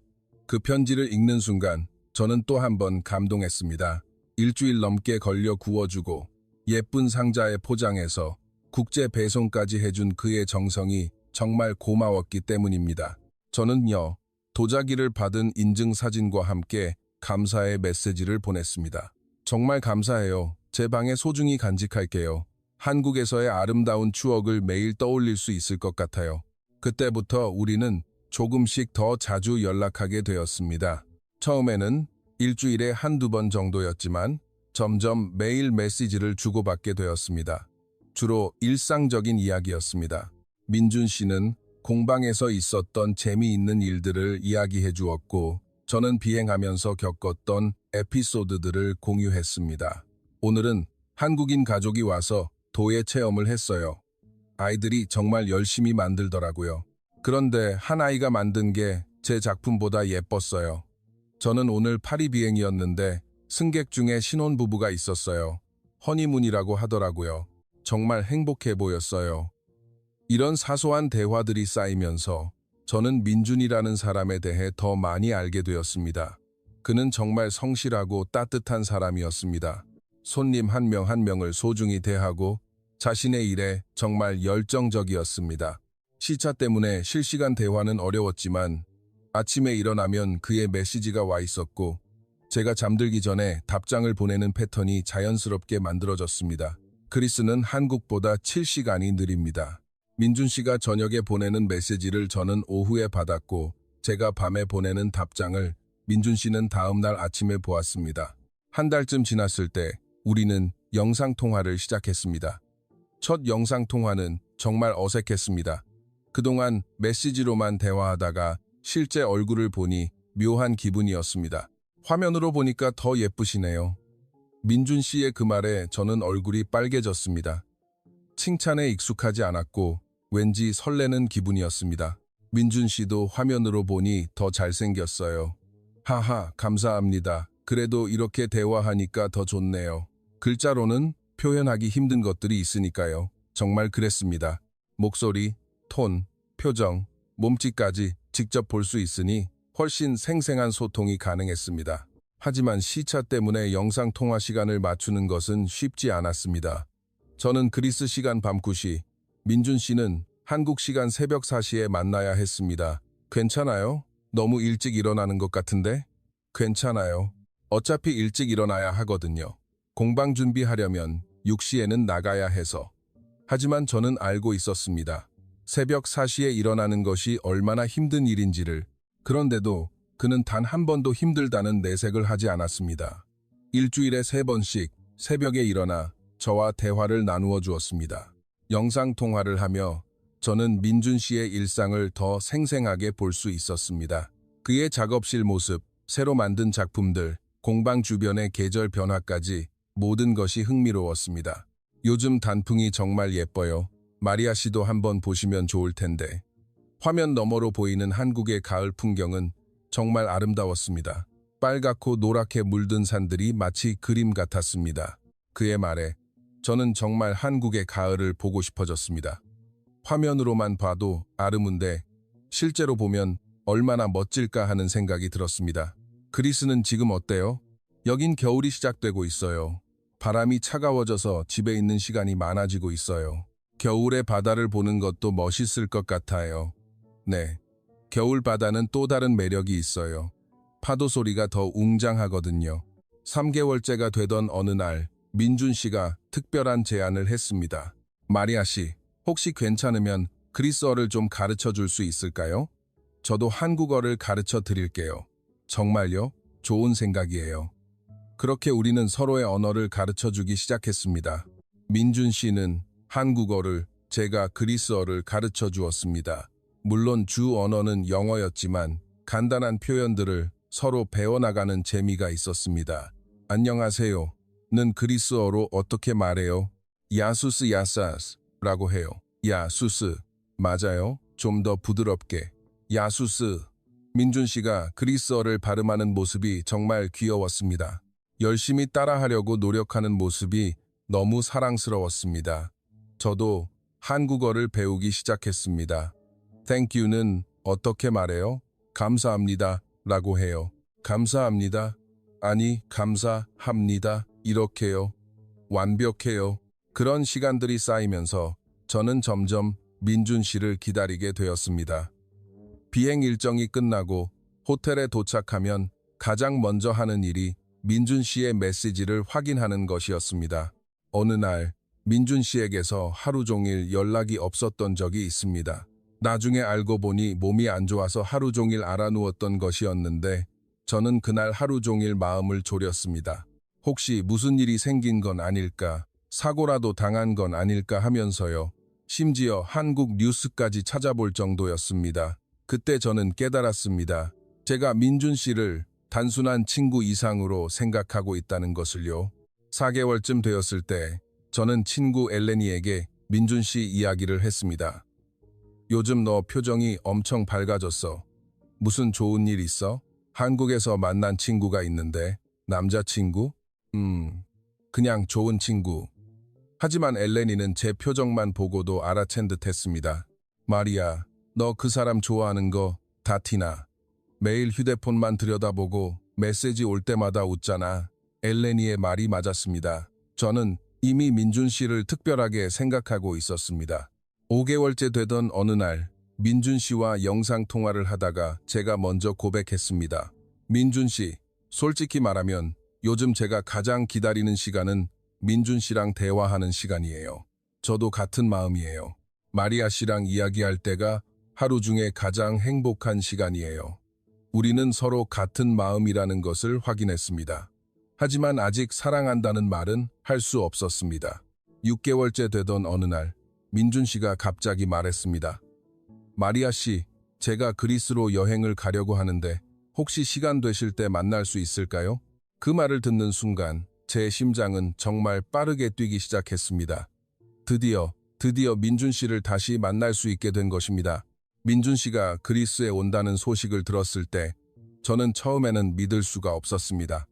그 편지를 읽는 순간 저는 또 한 번 감동했습니다. 일주일 넘게 걸려 구워주고 예쁜 상자에 포장해서 국제 배송까지 해준 그의 정성이 정말 고마웠기 때문입니다. 저는요, 도자기를 받은 인증사진과 함께 감사의 메시지를 보냈습니다. 정말 감사해요. 제 방에 소중히 간직할게요. 한국에서의 아름다운 추억을 매일 떠올릴 수 있을 것 같아요. 그때부터 우리는 조금씩 더 자주 연락하게 되었습니다. 처음에는 일주일에 한두 번 정도였지만 점점 매일 메시지를 주고받게 되었습니다. 주로 일상적인 이야기였습니다. 민준 씨는 공방에서 있었던 재미있는 일들을 이야기해 주었고 저는 비행하면서 겪었던 에피소드들을 공유했습니다. 오늘은 한국인 가족이 와서 도예 체험을 했어요. 아이들이 정말 열심히 만들더라고요. 그런데 한 아이가 만든 게 제 작품보다 예뻤어요. 저는 오늘 파리 비행이었는데 승객 중에 신혼부부가 있었어요. 허니문이라고 하더라고요. 정말 행복해 보였어요. 이런 사소한 대화들이 쌓이면서 저는 민준이라는 사람에 대해 더 많이 알게 되었습니다. 그는 정말 성실하고 따뜻한 사람이었습니다. 손님 한 명 한 명을 소중히 대하고 자신의 일에 정말 열정적이었습니다. 시차 때문에 실시간 대화는 어려웠지만 아침에 일어나면 그의 메시지가 와 있었고 제가 잠들기 전에 답장을 보내는 패턴이 자연스럽게 만들어졌습니다. 그리스는 한국보다 7시간이 느립니다. 민준 씨가 저녁에 보내는 메시지를 저는 오후에 받았고 제가 밤에 보내는 답장을 민준 씨는 다음 날 아침에 보았습니다. 한 달쯤 지났을 때 우리는 영상통화를 시작했습니다. 첫 영상통화는 정말 어색했습니다. 그동안 메시지로만 대화하다가 실제 얼굴을 보니 묘한 기분이었습니다. 화면으로 보니까 더 예쁘시네요. 민준 씨의 그 말에 저는 얼굴이 빨개졌습니다. 칭찬에 익숙하지 않았고 왠지 설레는 기분이었습니다. 민준 씨도 화면으로 보니 더 잘생겼어요. 하하, 감사합니다. 그래도 이렇게 대화하니까 더 좋네요. 글자로는 표현하기 힘든 것들이 있으니까요. 정말 그랬습니다. 목소리, 톤, 표정, 몸짓까지 직접 볼 수 있으니 훨씬 생생한 소통이 가능했습니다. 하지만 시차 때문에 영상통화 시간을 맞추는 것은 쉽지 않았습니다. 저는 그리스 시간 밤 9시, 민준 씨는 한국 시간 새벽 4시에 만나야 했습니다. 괜찮아요? 너무 일찍 일어나는 것 같은데? 괜찮아요. 어차피 일찍 일어나야 하거든요. 공방 준비하려면 6시에는 나가야 해서. 하지만 저는 알고 있었습니다. 새벽 4시에 일어나는 것이 얼마나 힘든 일인지를. 그런데도 그는 단 한 번도 힘들다는 내색을 하지 않았습니다. 일주일에 3번씩 새벽에 일어나 저와 대화를 나누어 주었습니다. 영상통화를 하며 저는 민준 씨의 일상을 더 생생하게 볼 수 있었습니다. 그의 작업실 모습, 새로 만든 작품들, 공방 주변의 계절 변화까지 모든 것이 흥미로웠습니다. 요즘 단풍이 정말 예뻐요. 마리아 씨도 한번 보시면 좋을 텐데. 화면 너머로 보이는 한국의 가을 풍경은 정말 아름다웠습니다. 빨갛고 노랗게 물든 산들이 마치 그림 같았습니다. 그의 말에 저는 정말 한국의 가을을 보고 싶어졌습니다. 화면으로만 봐도 아름운데 실제로 보면 얼마나 멋질까 하는 생각이 들었습니다. 그리스는 지금 어때요? 여긴 겨울이 시작되고 있어요. 바람이 차가워져서 집에 있는 시간이 많아지고 있어요. 겨울의 바다를 보는 것도 멋있을 것 같아요. 네, 겨울 바다는 또 다른 매력이 있어요. 파도 소리가 더 웅장하거든요. 3개월째가 되던 어느 날 민준 씨가 특별한 제안을 했습니다. 마리아 씨, 혹시 괜찮으면 그리스어를 좀 가르쳐 줄 수 있을까요? 저도 한국어를 가르쳐 드릴게요. 정말요? 좋은 생각이에요. 그렇게 우리는 서로의 언어를 가르쳐 주기 시작했습니다. 민준 씨는 한국어를, 제가 그리스어를 가르쳐 주었습니다. 물론 주 언어는 영어였지만 간단한 표현들을 서로 배워나가는 재미가 있었습니다. 안녕하세요는 그리스어로 어떻게 말해요? 야수스 야사스라고 해요. 야수스, 맞아요. 좀 더 부드럽게. 야수스. 민준 씨가 그리스어를 발음하는 모습이 정말 귀여웠습니다. 열심히 따라하려고 노력하는 모습이 너무 사랑스러웠습니다. 저도 한국어를 배우기 시작했습니다. Thank you는 어떻게 말해요? 감사합니다 라고 해요. 감사합니다. 아니, 감사합니다. 이렇게요. 완벽해요. 그런 시간들이 쌓이면서 저는 점점 민준 씨를 기다리게 되었습니다. 비행 일정이 끝나고 호텔에 도착하면 가장 먼저 하는 일이 민준 씨의 메시지를 확인하는 것이었습니다. 어느 날 민준 씨에게서 하루 종일 연락이 없었던 적이 있습니다. 나중에 알고 보니 몸이 안 좋아서 하루 종일 알아누웠던 것이었는데 저는 그날 하루 종일 마음을 졸였습니다. 혹시 무슨 일이 생긴 건 아닐까, 사고라도 당한 건 아닐까 하면서요. 심지어 한국 뉴스까지 찾아볼 정도였습니다. 그때 저는 깨달았습니다. 제가 민준 씨를 단순한 친구 이상으로 생각하고 있다는 것을요. 4개월쯤 되었을 때 저는 친구 엘레니에게 민준 씨 이야기를 했습니다. 요즘 너 표정이 엄청 밝아졌어. 무슨 좋은 일 있어? 한국에서 만난 친구가 있는데 남자친구? 그냥 좋은 친구. 하지만 엘레니는 제 표정만 보고도 알아챈 듯 했습니다. 마리아, 너 그 사람 좋아하는 거 다 티나. 매일 휴대폰만 들여다보고 메시지 올 때마다 웃잖아. 엘레니의 말이 맞았습니다. 저는 이미 민준 씨를 특별하게 생각하고 있었습니다. 5개월째 되던 어느 날 민준 씨와 영상통화를 하다가 제가 먼저 고백했습니다. 민준 씨, 솔직히 말하면 요즘 제가 가장 기다리는 시간은 민준 씨랑 대화하는 시간이에요. 저도 같은 마음이에요. 마리아 씨랑 이야기할 때가 하루 중에 가장 행복한 시간이에요. 우리는 서로 같은 마음이라는 것을 확인했습니다. 하지만 아직 사랑한다는 말은 할 수 없었습니다. 6개월째 되던 어느 날 민준 씨가 갑자기 말했습니다. 마리아 씨, 제가 그리스로 여행을 가려고 하는데 혹시 시간 되실 때 만날 수 있을까요? 그 말을 듣는 순간 제 심장은 정말 빠르게 뛰기 시작했습니다. 드디어 민준 씨를 다시 만날 수 있게 된 것입니다. 민준 씨가 그리스에 온다는 소식을 들었을 때 저는 처음에는 믿을 수가 없었습니다.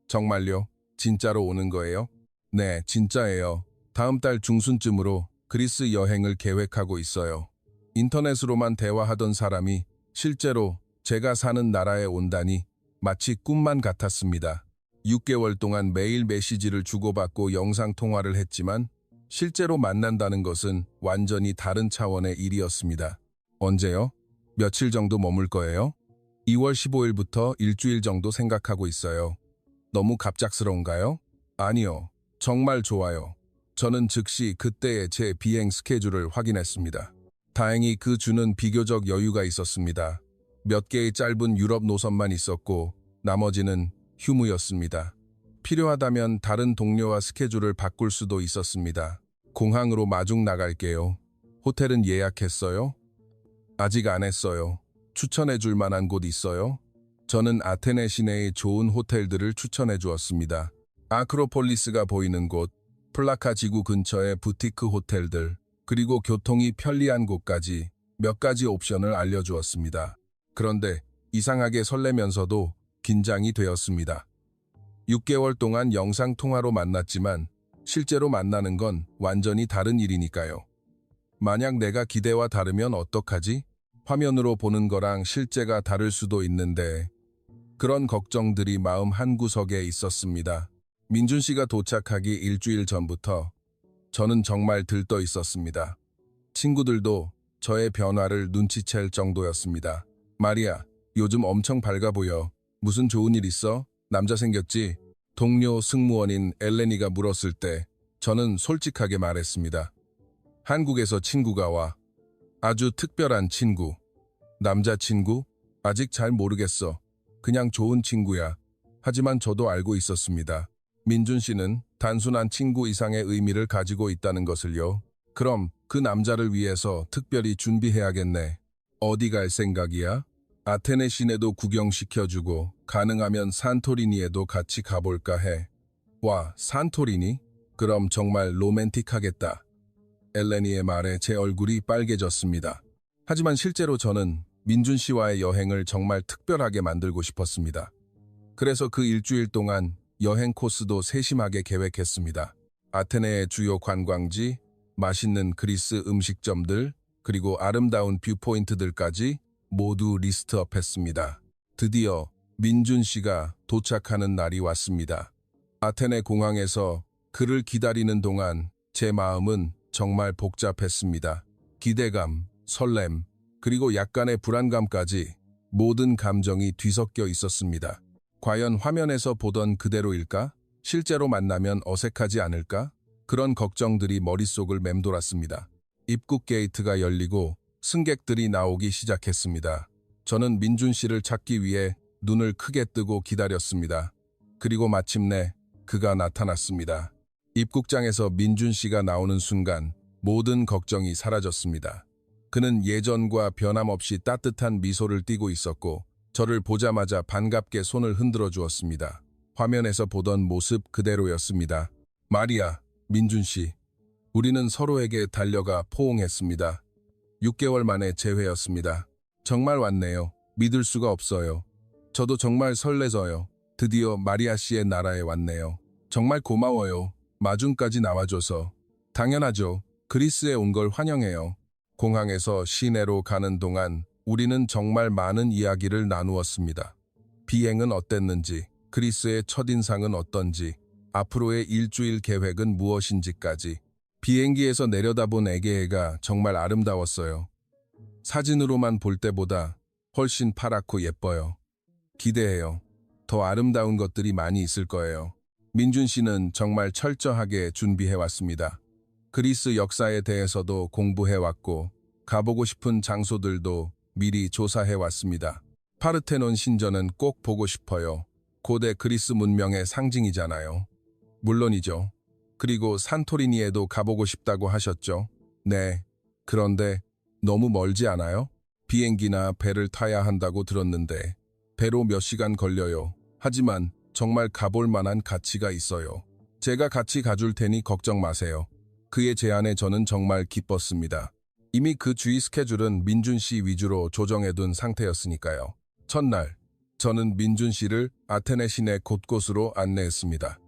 정말요? 진짜로 오는 거예요? 네, 진짜예요. 다음 달 중순쯤으로 그리스 여행을 계획하고 있어요. 인터넷으로만 대화하던 사람이 실제로 제가 사는 나라에 온다니 마치 꿈만 같았습니다. 6개월 동안 매일 메시지를 주고받고 영상통화를 했지만 실제로 만난다는 것은 완전히 다른 차원의 일이었습니다. 언제요? 며칠 정도 머물 거예요? 2월 15일부터 일주일 정도 생각하고 있어요. 너무 갑작스러운가요? 아니요. 정말 좋아요. 저는 즉시 그때의 제 비행 스케줄을 확인했습니다. 다행히 그 주는 비교적 여유가 있었습니다. 몇 개의 짧은 유럽 노선만 있었고 나머지는 휴무였습니다. 필요하다면 다른 동료와 스케줄을 바꿀 수도 있었습니다. 공항으로 마중 나갈게요. 호텔은 예약했어요? 아직 안 했어요. 추천해 줄 만한 곳 있어요? 저는 아테네 시내의 좋은 호텔들을 추천해 주었습니다. 아크로폴리스가 보이는 곳, 플라카 지구 근처의 부티크 호텔들, 그리고 교통이 편리한 곳까지 몇 가지 옵션을 알려주었습니다. 그런데 이상하게 설레면서도 긴장이 되었습니다. 6개월 동안 영상통화로 만났지만 실제로 만나는 건 완전히 다른 일이니까요. 만약 내가 기대와 다르면 어떡하지? 화면으로 보는 거랑 실제가 다를 수도 있는데 그런 걱정들이 마음 한구석에 있었습니다. 민준 씨가 도착하기 일주일 전부터 저는 정말 들떠 있었습니다. 친구들도 저의 변화를 눈치챌 정도였습니다. 마리아, 요즘 엄청 밝아 보여. 무슨 좋은 일 있어? 남자 생겼지? 동료 승무원인 엘레니가 물었을 때 저는 솔직하게 말했습니다. 한국에서 친구가 와. 아주 특별한 친구. 남자친구? 아직 잘 모르겠어. 그냥 좋은 친구야. 하지만 저도 알고 있었습니다. 민준 씨는 단순한 친구 이상의 의미를 가지고 있다는 것을요. 그럼 그 남자를 위해서 특별히 준비해야겠네. 어디 갈 생각이야? 아테네 시내도 구경시켜주고 가능하면 산토리니에도 같이 가볼까 해. 와, 산토리니? 그럼 정말 로맨틱하겠다. 엘레니의 말에 제 얼굴이 빨개졌습니다. 하지만 실제로 저는 민준 씨와의 여행을 정말 특별하게 만들고 싶었습니다. 그래서 그 일주일 동안 여행 코스도 세심하게 계획했습니다. 아테네의 주요 관광지, 맛있는 그리스 음식점들, 그리고 아름다운 뷰포인트들까지 모두 리스트업했습니다. 드디어 민준 씨가 도착하는 날이 왔습니다. 아테네 공항에서 그를 기다리는 동안 제 마음은 정말 복잡했습니다. 기대감, 설렘, 그리고 약간의 불안감까지 모든 감정이 뒤섞여 있었습니다. 과연 화면에서 보던 그대로일까? 실제로 만나면 어색하지 않을까? 그런 걱정들이 머릿속을 맴돌았습니다. 입국 게이트가 열리고 승객들이 나오기 시작했습니다. 저는 민준 씨를 찾기 위해 눈을 크게 뜨고 기다렸습니다. 그리고 마침내 그가 나타났습니다. 입국장에서 민준 씨가 나오는 순간 모든 걱정이 사라졌습니다. 그는 예전과 변함없이 따뜻한 미소를 띠고 있었고 저를 보자마자 반갑게 손을 흔들어 주었습니다. 화면에서 보던 모습 그대로였습니다. 마리아, 민준 씨, 우리는 서로에게 달려가 포옹했습니다. 6개월 만에 재회였습니다. 정말 왔네요. 믿을 수가 없어요. 저도 정말 설레져요. 드디어 마리아 씨의 나라에 왔네요. 정말 고마워요. 마중까지 나와줘서. 당연하죠. 그리스에 온 걸 환영해요. 공항에서 시내로 가는 동안 우리는 정말 많은 이야기를 나누었습니다. 비행은 어땠는지, 그리스의 첫인상은 어떤지, 앞으로의 일주일 계획은 무엇인지까지. 비행기에서 내려다본 에게해가 정말 아름다웠어요. 사진으로만 볼 때보다 훨씬 파랗고 예뻐요. 기대해요. 더 아름다운 것들이 많이 있을 거예요. 민준 씨는 정말 철저하게 준비해왔습니다. 그리스 역사에 대해서도 공부해왔고 가보고 싶은 장소들도 미리 조사해왔습니다. 파르테논 신전은 꼭 보고 싶어요. 고대 그리스 문명의 상징이잖아요. 물론이죠. 그리고 산토리니에도 가보고 싶다고 하셨죠? 네. 그런데 너무 멀지 않아요? 비행기나 배를 타야 한다고 들었는데 배로 몇 시간 걸려요. 하지만 정말 가볼 만한 가치가 있어요. 제가 같이 가줄 테니 걱정 마세요. 그의 제안에 저는 정말 기뻤습니다. 이미 그 주위 스케줄은 민준 씨 위주로 조정해둔 상태였으니까요. 첫날, 저는 민준 씨를 아테네 시내 곳곳으로 안내했습니다.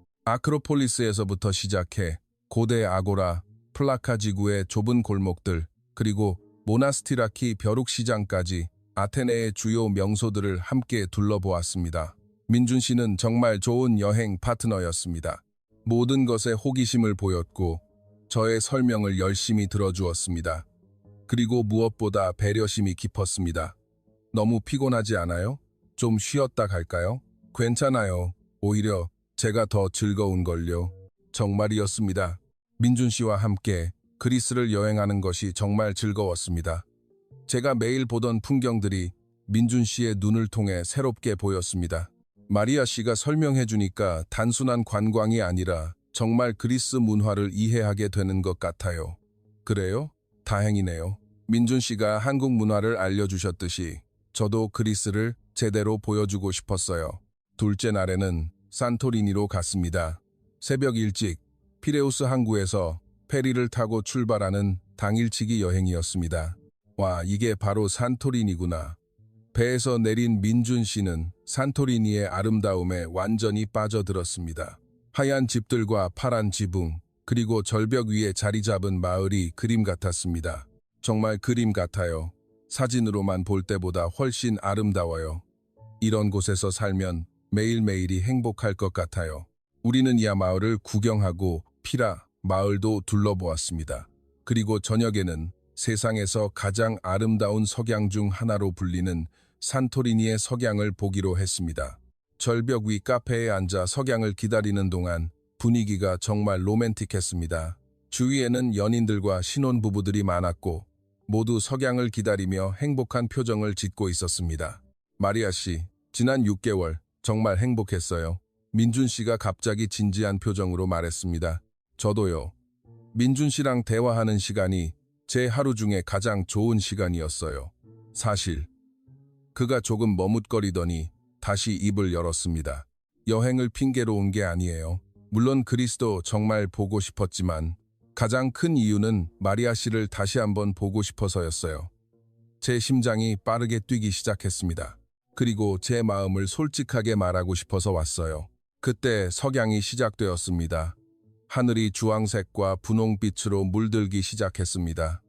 아크로폴리스에서부터 시작해 고대 아고라, 플라카 지구의 좁은 골목들, 그리고 모나스티라키 벼룩시장까지 아테네의 주요 명소들을 함께 둘러보았습니다. 민준 씨는 정말 좋은 여행 파트너였습니다. 모든 것에 호기심을 보였고 저의 설명을 열심히 들어주었습니다. 그리고 무엇보다 배려심이 깊었습니다. 너무 피곤하지 않아요? 좀 쉬었다 갈까요? 괜찮아요. 오히려 제가 더 즐거운걸요. 정말이었습니다. 민준 씨와 함께 그리스를 여행하는 것이 정말 즐거웠습니다. 제가 매일 보던 풍경들이 민준 씨의 눈을 통해 새롭게 보였습니다. 마리아 씨가 설명해 주니까 단순한 관광이 아니라 정말 그리스 문화를 이해하게 되는 것 같아요. 그래요? 다행이네요. 민준 씨가 한국 문화를 알려주셨듯이 저도 그리스를 제대로 보여주고 싶었어요. 둘째 날에는 산토리니로 갔습니다. 새벽 일찍 피레우스 항구에서 페리를 타고 출발하는 당일치기 여행이었습니다. 와, 이게 바로 산토리니구나. 배에서 내린 민준 씨는 산토리니의 아름다움에 완전히 빠져들었습니다. 하얀 집들과 파란 지붕, 그리고 절벽 위에 자리 잡은 마을이 그림 같았습니다. 정말 그림 같아요. 사진으로만 볼 때보다 훨씬 아름다워요. 이런 곳에서 살면 매일매일이 행복할 것 같아요. 우리는 이 마을을 구경하고 피라 마을도 둘러보았습니다. 그리고 저녁에는 세상에서 가장 아름다운 석양 중 하나로 불리는 산토리니의 석양을 보기로 했습니다. 절벽 위 카페에 앉아 석양을 기다리는 동안 분위기가 정말 로맨틱했습니다. 주위에는 연인들과 신혼부부들이 많았고 모두 석양을 기다리며 행복한 표정을 짓고 있었습니다. 마리아 씨, 지난 6개월 정말 행복했어요. 민준 씨가 갑자기 진지한 표정으로 말했습니다. 저도요. 민준 씨랑 대화하는 시간이 제 하루 중에 가장 좋은 시간이었어요. 사실 그가 조금 머뭇거리더니 다시 입을 열었습니다. 여행을 핑계로 온 게 아니에요. 물론 그리스도 정말 보고 싶었지만 가장 큰 이유는 마리아 씨를 다시 한번 보고 싶어서였어요. 제 심장이 빠르게 뛰기 시작했습니다. 그리고 제 마음을 솔직하게 말하고 싶어서 왔어요. 그때 석양이 시작되었습니다. 하늘이 주황색과 분홍빛으로 물들기 시작했습니다.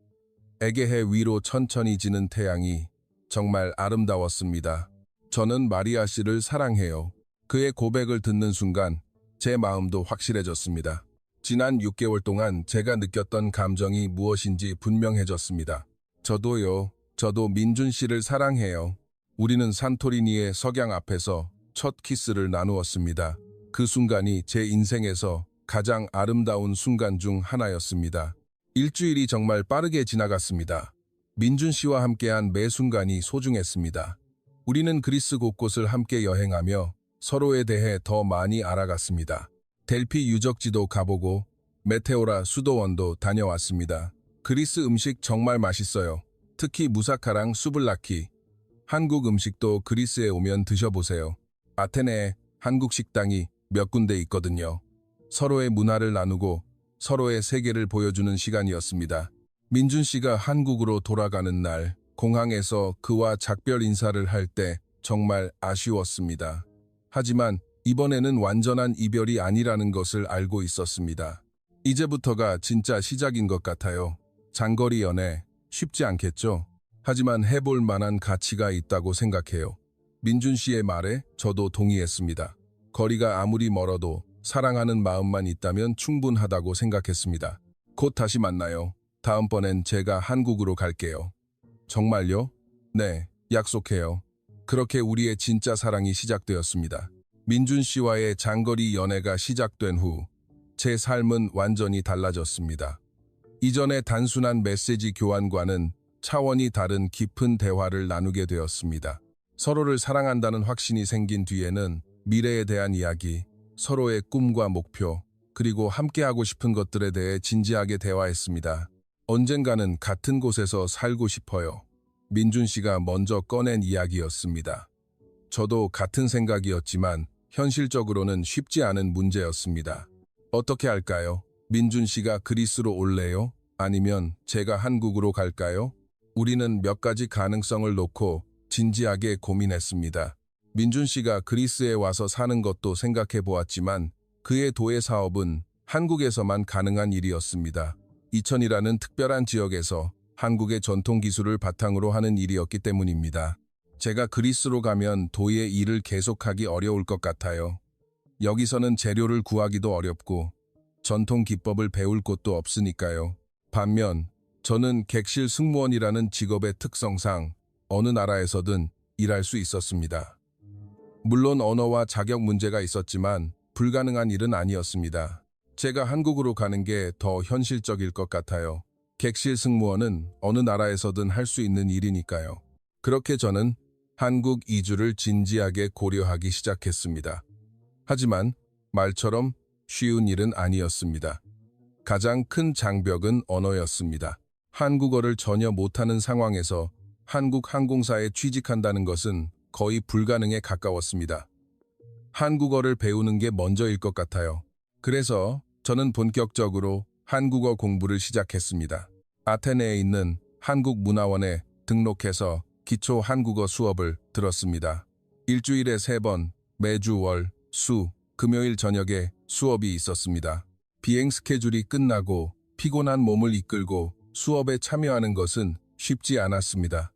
에게해 위로 천천히 지는 태양이 정말 아름다웠습니다. 저는 마리아 씨를 사랑해요. 그의 고백을 듣는 순간 제 마음도 확실해졌습니다. 지난 6개월 동안 제가 느꼈던 감정이 무엇인지 분명해졌습니다. 저도요. 저도 민준 씨를 사랑해요. 우리는 산토리니의 석양 앞에서 첫 키스를 나누었습니다. 그 순간이 제 인생에서 가장 아름다운 순간 중 하나였습니다. 일주일이 정말 빠르게 지나갔습니다. 민준 씨와 함께한 매 순간이 소중했습니다. 우리는 그리스 곳곳을 함께 여행하며 서로에 대해 더 많이 알아갔습니다. 델피 유적지도 가보고 메테오라 수도원도 다녀왔습니다. 그리스 음식 정말 맛있어요. 특히 무사카랑 수블라키. 한국 음식도 그리스에 오면 드셔보세요. 아테네에 한국 식당이 몇 군데 있거든요. 서로의 문화를 나누고 서로의 세계를 보여주는 시간이었습니다. 민준 씨가 한국으로 돌아가는 날, 공항에서 그와 작별 인사를 할 때 정말 아쉬웠습니다. 하지만 이번에는 완전한 이별이 아니라는 것을 알고 있었습니다. 이제부터가 진짜 시작인 것 같아요. 장거리 연애 쉽지 않겠죠? 하지만 해볼 만한 가치가 있다고 생각해요. 민준 씨의 말에 저도 동의했습니다. 거리가 아무리 멀어도 사랑하는 마음만 있다면 충분하다고 생각했습니다. 곧 다시 만나요. 다음번엔 제가 한국으로 갈게요. 정말요? 네, 약속해요. 그렇게 우리의 진짜 사랑이 시작되었습니다. 민준 씨와의 장거리 연애가 시작된 후 제 삶은 완전히 달라졌습니다. 이전의 단순한 메시지 교환과는 차원이 다른 깊은 대화를 나누게 되었습니다. 서로를 사랑한다는 확신이 생긴 뒤에는 미래에 대한 이야기, 서로의 꿈과 목표, 그리고 함께하고 싶은 것들에 대해 진지하게 대화했습니다. 언젠가는 같은 곳에서 살고 싶어요. 민준 씨가 먼저 꺼낸 이야기였습니다. 저도 같은 생각이었지만 현실적으로는 쉽지 않은 문제였습니다. 어떻게 할까요? 민준 씨가 그리스로 올래요? 아니면 제가 한국으로 갈까요? 우리는 몇 가지 가능성을 놓고 진지하게 고민했습니다. 민준 씨가 그리스에 와서 사는 것도 생각해 보았지만 그의 도예 사업은 한국에서만 가능한 일이었습니다. 이천이라는 특별한 지역에서 한국의 전통 기술을 바탕으로 하는 일이었기 때문입니다. 제가 그리스로 가면 도예 일을 계속하기 어려울 것 같아요. 여기서는 재료를 구하기도 어렵고 전통 기법을 배울 곳도 없으니까요. 반면 저는 객실 승무원이라는 직업의 특성상 어느 나라에서든 일할 수 있었습니다. 물론 언어와 자격 문제가 있었지만 불가능한 일은 아니었습니다. 제가 한국으로 가는 게 더 현실적일 것 같아요. 객실 승무원은 어느 나라에서든 할 수 있는 일이니까요. 그렇게 저는 한국 이주를 진지하게 고려하기 시작했습니다. 하지만 말처럼 쉬운 일은 아니었습니다. 가장 큰 장벽은 언어였습니다. 한국어를 전혀 못하는 상황에서 한국 항공사에 취직한다는 것은 거의 불가능에 가까웠습니다. 한국어를 배우는 게 먼저일 것 같아요. 그래서 저는 본격적으로 한국어 공부를 시작했습니다. 아테네에 있는 한국문화원에 등록해서 기초 한국어 수업을 들었습니다. 일주일에 3번, 매주 월, 수, 금요일 저녁에 수업이 있었습니다. 비행 스케줄이 끝나고 피곤한 몸을 이끌고 수업에 참여하는 것은 쉽지 않았습니다.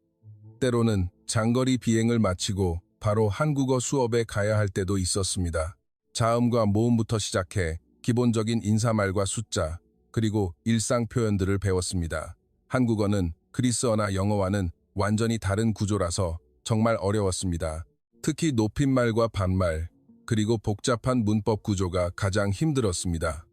때로는 장거리 비행을 마치고 바로 한국어 수업에 가야 할 때도 있었습니다. 자음과 모음부터 시작해 기본적인 인사말과 숫자, 그리고 일상 표현들을 배웠습니다. 한국어는 그리스어나 영어와는 완전히 다른 구조라서 정말 어려웠습니다. 특히 높임말과 반말, 그리고 복잡한 문법 구조가 가장 힘들었습니다.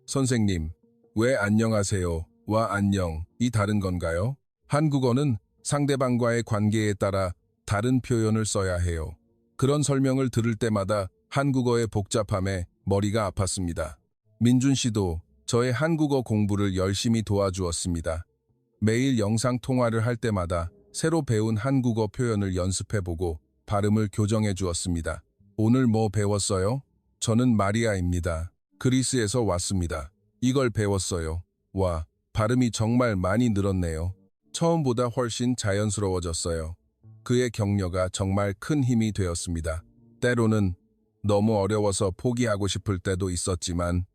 선생님, 왜 안녕하세요와 안녕이 다른 건가요? 한국어는 상대방과의 관계에 따라 다른 표현을 써야 해요. 그런 설명을 들을 때마다 한국어의 복잡함에 머리가 아팠습니다. 민준 씨도 저의 한국어 공부를 열심히 도와주었습니다. 매일 영상 통화를 할 때마다 새로 배운 한국어 표현을 연습해보고 발음을 교정해 주었습니다. 오늘 뭐 배웠어요? 저는 마리아입니다. 그리스에서 왔습니다. 이걸 배웠어요. 와, 발음이 정말 많이 늘었네요. 처음보다 훨씬 자연스러워졌어요. 그의 격려가 정말 큰 힘이 되었습니다. 때로는 너무 어려워서 포기하고 싶을 때도 있었지만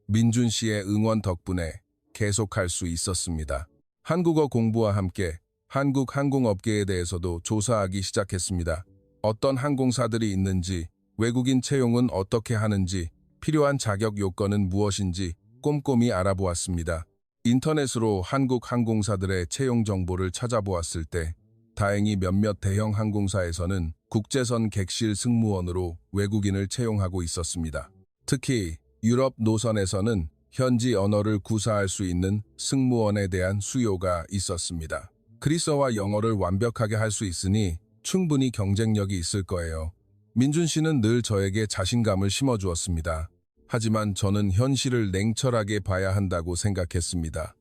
민준 씨의 응원 덕분에 계속할 수 있었습니다. 한국어 공부와 함께 한국 항공업계에 대해서도 조사하기 시작했습니다. 어떤 항공사들이 있는지, 외국인 채용은 어떻게 하는지, 필요한 자격 요건은 무엇인지 꼼꼼히 알아보았습니다. 인터넷으로 한국 항공사들의 채용 정보를 찾아보았을 때 다행히 몇몇 대형 항공사에서는 국제선 객실 승무원으로 외국인을 채용하고 있었습니다. 특히 유럽 노선에서는 현지 언어를 구사할 수 있는 승무원에 대한 수요가 있었습니다. 그리스어와 영어를 완벽하게 할 수 있으니 충분히 경쟁력이 있을 거예요. 민준 씨는 늘 저에게 자신감을 심어주었습니다. 하지만 저는 현실을 냉철하게 봐야 한다고 생각했습니다.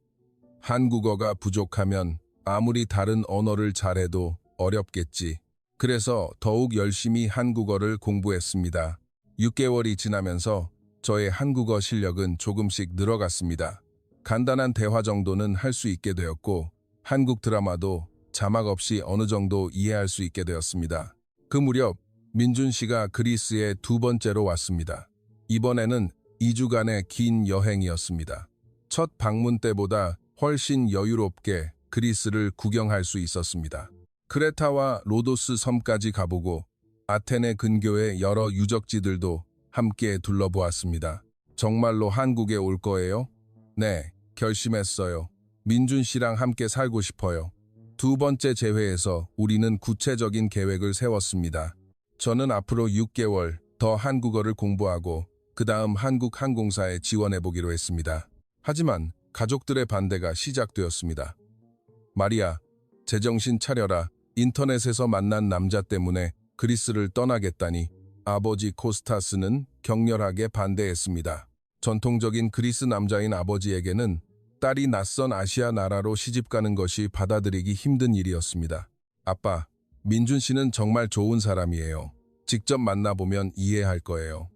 한국어가 부족하면 아무리 다른 언어를 잘해도 어렵겠지. 그래서 더욱 열심히 한국어를 공부했습니다. 6개월이 지나면서 저의 한국어 실력은 조금씩 늘어갔습니다. 간단한 대화 정도는 할 수 있게 되었고 한국 드라마도 자막 없이 어느 정도 이해할 수 있게 되었습니다. 그 무렵 민준 씨가 그리스에 두 번째로 왔습니다. 이번에는 2주간의 긴 여행이었습니다. 첫 방문 때보다 훨씬 여유롭게 그리스를 구경할 수 있었습니다. 크레타와 로도스 섬까지 가보고 아테네 근교의 여러 유적지들도 함께 둘러보았습니다. 정말로 한국에 올 거예요? 네, 결심했어요. 민준 씨랑 함께 살고 싶어요. 두 번째 재회에서 우리는 구체적인 계획을 세웠습니다. 저는 앞으로 6개월 더 한국어를 공부하고 그 다음 한국항공사에 지원해보기로 했습니다. 하지만 가족들의 반대가 시작되었습니다. 마리아, 제정신 차려라. 인터넷에서 만난 남자 때문에 그리스를 떠나겠다니. 아버지 코스타스는 격렬하게 반대했습니다. 전통적인 그리스 남자인 아버지에게는 딸이 낯선 아시아 나라로 시집가는 것이 받아들이기 힘든 일이었습니다. 아빠, 민준 씨는 정말 좋은 사람이에요. 직접 만나보면 이해할 거예요.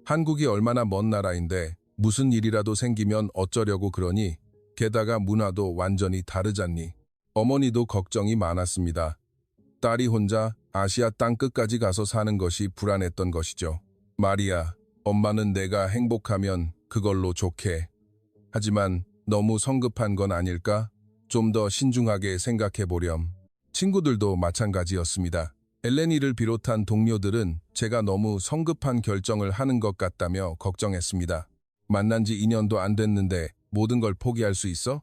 한국이 얼마나 먼 나라인데 무슨 일이라도 생기면 어쩌려고 그러니? 게다가 문화도 완전히 다르잖니. 어머니도 걱정이 많았습니다. 딸이 혼자 아시아 땅 끝까지 가서 사는 것이 불안했던 것이죠. 마리아, 엄마는 내가 행복하면 그걸로 좋게. 하지만 너무 성급한 건 아닐까? 좀 더 신중하게 생각해 보렴. 친구들도 마찬가지였습니다. 엘레니를 비롯한 동료들은 제가 너무 성급한 결정을 하는 것 같다며 걱정했습니다. 만난 지 2년도 안 됐는데 모든 걸 포기할 수 있어?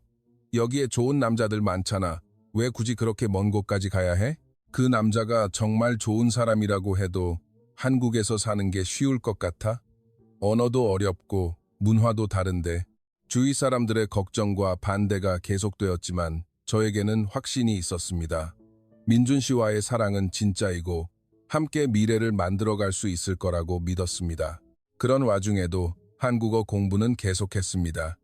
여기에 좋은 남자들 많잖아. 왜 굳이 그렇게 먼 곳까지 가야 해? 그 남자가 정말 좋은 사람이라고 해도 한국에서 사는 게 쉬울 것 같아? 언어도 어렵고 문화도 다른데. 주위 사람들의 걱정과 반대가 계속되었지만 저에게는 확신이 있었습니다. 민준 씨와의 사랑은 진짜이고 함께 미래를 만들어갈 수 있을 거라고 믿었습니다. 그런 와중에도 한국어 공부는 계속했습니다.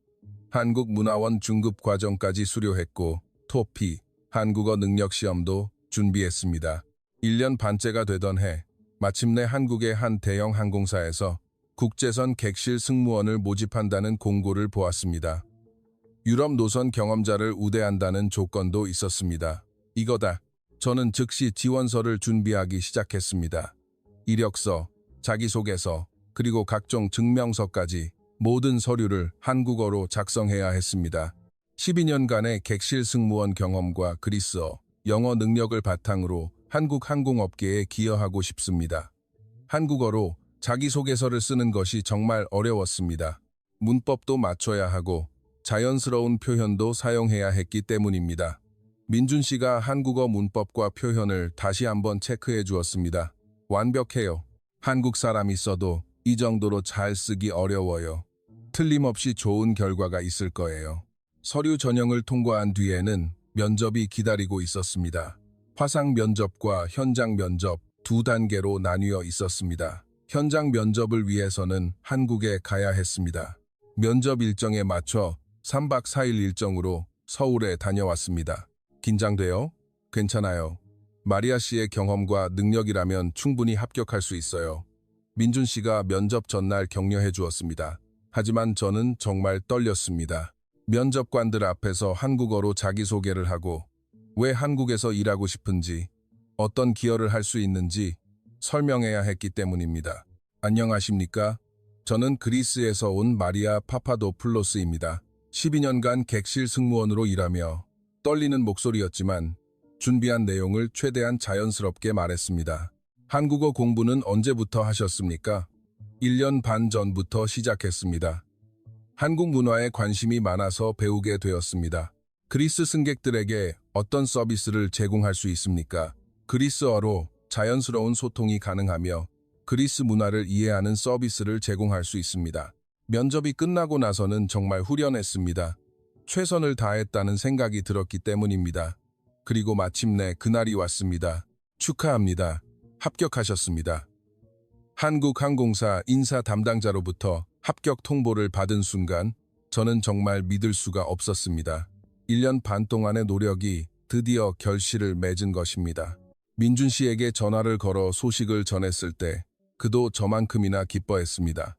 한국문화원 중급 과정까지 수료했고 토피, 한국어 능력 시험도 준비했습니다. 1년 반째가 되던 해, 마침내 한국의 한 대형 항공사에서 국제선 객실 승무원을 모집한다는 공고를 보았습니다. 유럽 노선 경험자를 우대한다는 조건도 있었습니다. 이거다. 저는 즉시 지원서를 준비하기 시작했습니다. 이력서, 자기소개서, 그리고 각종 증명서까지 모든 서류를 한국어로 작성해야 했습니다. 12년간의 객실 승무원 경험과 그리스어, 영어 능력을 바탕으로 한국 항공업계에 기여하고 싶습니다. 한국어로 자기소개서를 쓰는 것이 정말 어려웠습니다. 문법도 맞춰야 하고 자연스러운 표현도 사용해야 했기 때문입니다. 민준 씨가 한국어 문법과 표현을 다시 한번 체크해 주었습니다. 완벽해요. 한국 사람이 써도 이 정도로 잘 쓰기 어려워요. 틀림없이 좋은 결과가 있을 거예요. 서류 전형을 통과한 뒤에는 면접이 기다리고 있었습니다. 화상 면접과 현장 면접 두 단계로 나뉘어 있었습니다. 현장 면접을 위해서는 한국에 가야 했습니다. 면접 일정에 맞춰 3박 4일 일정으로 서울에 다녀왔습니다. 긴장돼요? 괜찮아요. 마리아 씨의 경험과 능력이라면 충분히 합격할 수 있어요. 민준 씨가 면접 전날 격려해 주었습니다. 하지만 저는 정말 떨렸습니다. 면접관들 앞에서 한국어로 자기소개를 하고 왜 한국에서 일하고 싶은지, 어떤 기여를 할 수 있는지 설명해야 했기 때문입니다. 안녕하십니까? 저는 그리스에서 온 마리아 파파도플로스입니다. 12년간 객실 승무원으로 일하며 떨리는 목소리였지만 준비한 내용을 최대한 자연스럽게 말했습니다. 한국어 공부는 언제부터 하셨습니까? 1년 반 전부터 시작했습니다. 한국 문화에 관심이 많아서 배우게 되었습니다. 그리스 승객들에게 어떤 서비스를 제공할 수 있습니까? 그리스어로 자연스러운 소통이 가능하며 그리스 문화를 이해하는 서비스를 제공할 수 있습니다. 면접이 끝나고 나서는 정말 후련했습니다. 최선을 다했다는 생각이 들었기 때문입니다. 그리고 마침내 그날이 왔습니다. 축하합니다. 합격하셨습니다. 한국항공사 인사 담당자로부터 합격 통보를 받은 순간 저는 정말 믿을 수가 없었습니다. 1년 반 동안의 노력이 드디어 결실을 맺은 것입니다. 민준 씨에게 전화를 걸어 소식을 전했을 때 그도 저만큼이나 기뻐했습니다.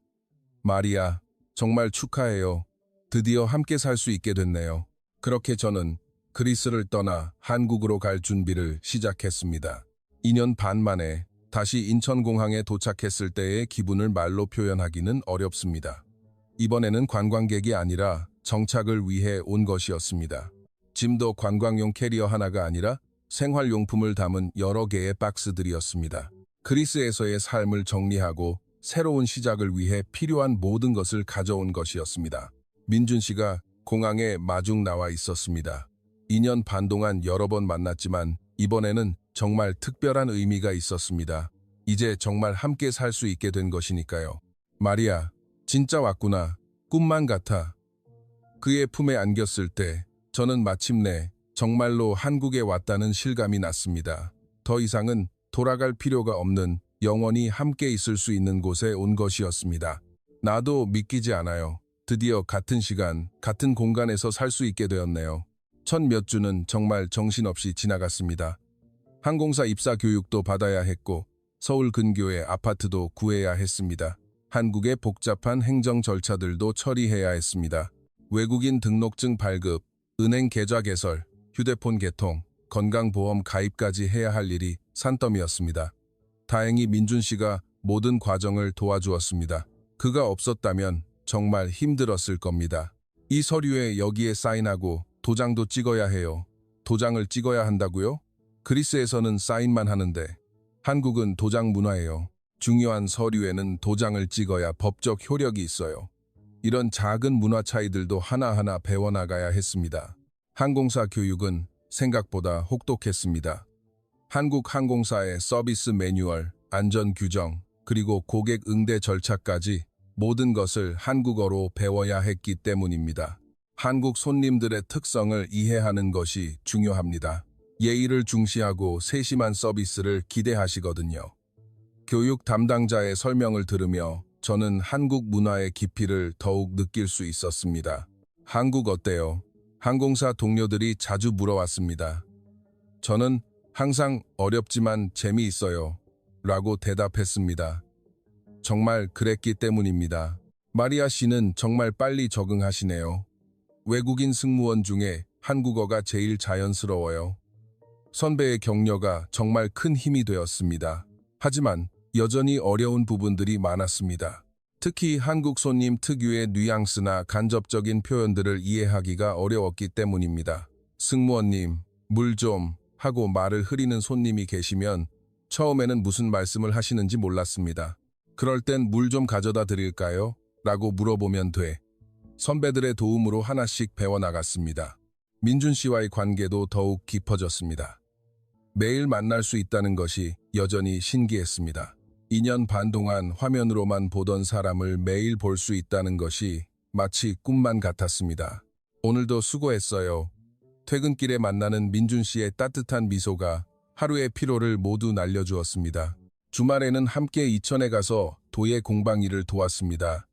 마리아, 정말 축하해요. 드디어 함께 살 수 있게 됐네요. 그렇게 저는 그리스를 떠나 한국으로 갈 준비를 시작했습니다. 2년 반 만에 다시 인천공항에 도착했을 때의 기분을 말로 표현하기는 어렵습니다. 이번에는 관광객이 아니라 정착을 위해 온 것이었습니다. 짐도 관광용 캐리어 하나가 아니라 생활용품을 담은 여러 개의 박스들이었습니다. 그리스에서의 삶을 정리하고 새로운 시작을 위해 필요한 모든 것을 가져온 것이었습니다. 민준 씨가 공항에 마중 나와 있었습니다. 2년 반 동안 여러 번 만났지만 이번에는 정말 특별한 의미가 있었습니다. 이제 정말 함께 살 수 있게 된 것이니까요. 마리아, 진짜 왔구나. 꿈만 같아. 그의 품에 안겼을 때 저는 마침내 정말로 한국에 왔다는 실감이 났습니다. 더 이상은 돌아갈 필요가 없는 영원히 함께 있을 수 있는 곳에 온 것이었습니다. 나도 믿기지 않아요. 드디어 같은 시간, 같은 공간에서 살 수 있게 되었네요. 첫 몇 주는 정말 정신없이 지나갔습니다. 항공사 입사 교육도 받아야 했고 서울 근교의 아파트도 구해야 했습니다. 한국의 복잡한 행정 절차들도 처리해야 했습니다. 외국인 등록증 발급, 은행 계좌 개설, 휴대폰 개통, 건강보험 가입까지 해야 할 일이 산더미였습니다. 다행히 민준 씨가 모든 과정을 도와주었습니다. 그가 없었다면 정말 힘들었을 겁니다. 이 서류에 여기에 사인하고 도장도 찍어야 해요. 도장을 찍어야 한다고요? 그리스에서는 사인만 하는데 한국은 도장 문화예요. 중요한 서류에는 도장을 찍어야 법적 효력이 있어요. 이런 작은 문화 차이들도 하나하나 배워나가야 했습니다. 항공사 교육은 생각보다 혹독했습니다. 한국 항공사의 서비스 매뉴얼, 안전 규정, 그리고 고객 응대 절차까지 모든 것을 한국어로 배워야 했기 때문입니다. 한국 손님들의 특성을 이해하는 것이 중요합니다. 예의를 중시하고 세심한 서비스를 기대하시거든요. 교육 담당자의 설명을 들으며 저는 한국 문화의 깊이를 더욱 느낄 수 있었습니다. 한국 어때요? 항공사 동료들이 자주 물어왔습니다. 저는 항상 어렵지만 재미있어요. 라고 대답했습니다. 정말 그랬기 때문입니다. 마리아 씨는 정말 빨리 적응하시네요. 외국인 승무원 중에 한국어가 제일 자연스러워요. 선배의 격려가 정말 큰 힘이 되었습니다. 하지만 여전히 어려운 부분들이 많았습니다. 특히 한국 손님 특유의 뉘앙스나 간접적인 표현들을 이해하기가 어려웠기 때문입니다. 승무원님, 물 좀 하고 말을 흐리는 손님이 계시면 처음에는 무슨 말씀을 하시는지 몰랐습니다. 그럴 땐 물 좀 가져다 드릴까요? 라고 물어보면 돼. 선배들의 도움으로 하나씩 배워나갔습니다. 민준 씨와의 관계도 더욱 깊어졌습니다. 매일 만날 수 있다는 것이 여전히 신기했습니다. 2년 반 동안 화면으로만 보던 사람을 매일 볼 수 있다는 것이 마치 꿈만 같았습니다. 오늘도 수고했어요. 퇴근길에 만나는 민준 씨의 따뜻한 미소가 하루의 피로를 모두 날려주었습니다. 주말에는 함께 이천에 가서 도예 공방 일을 도왔습니다.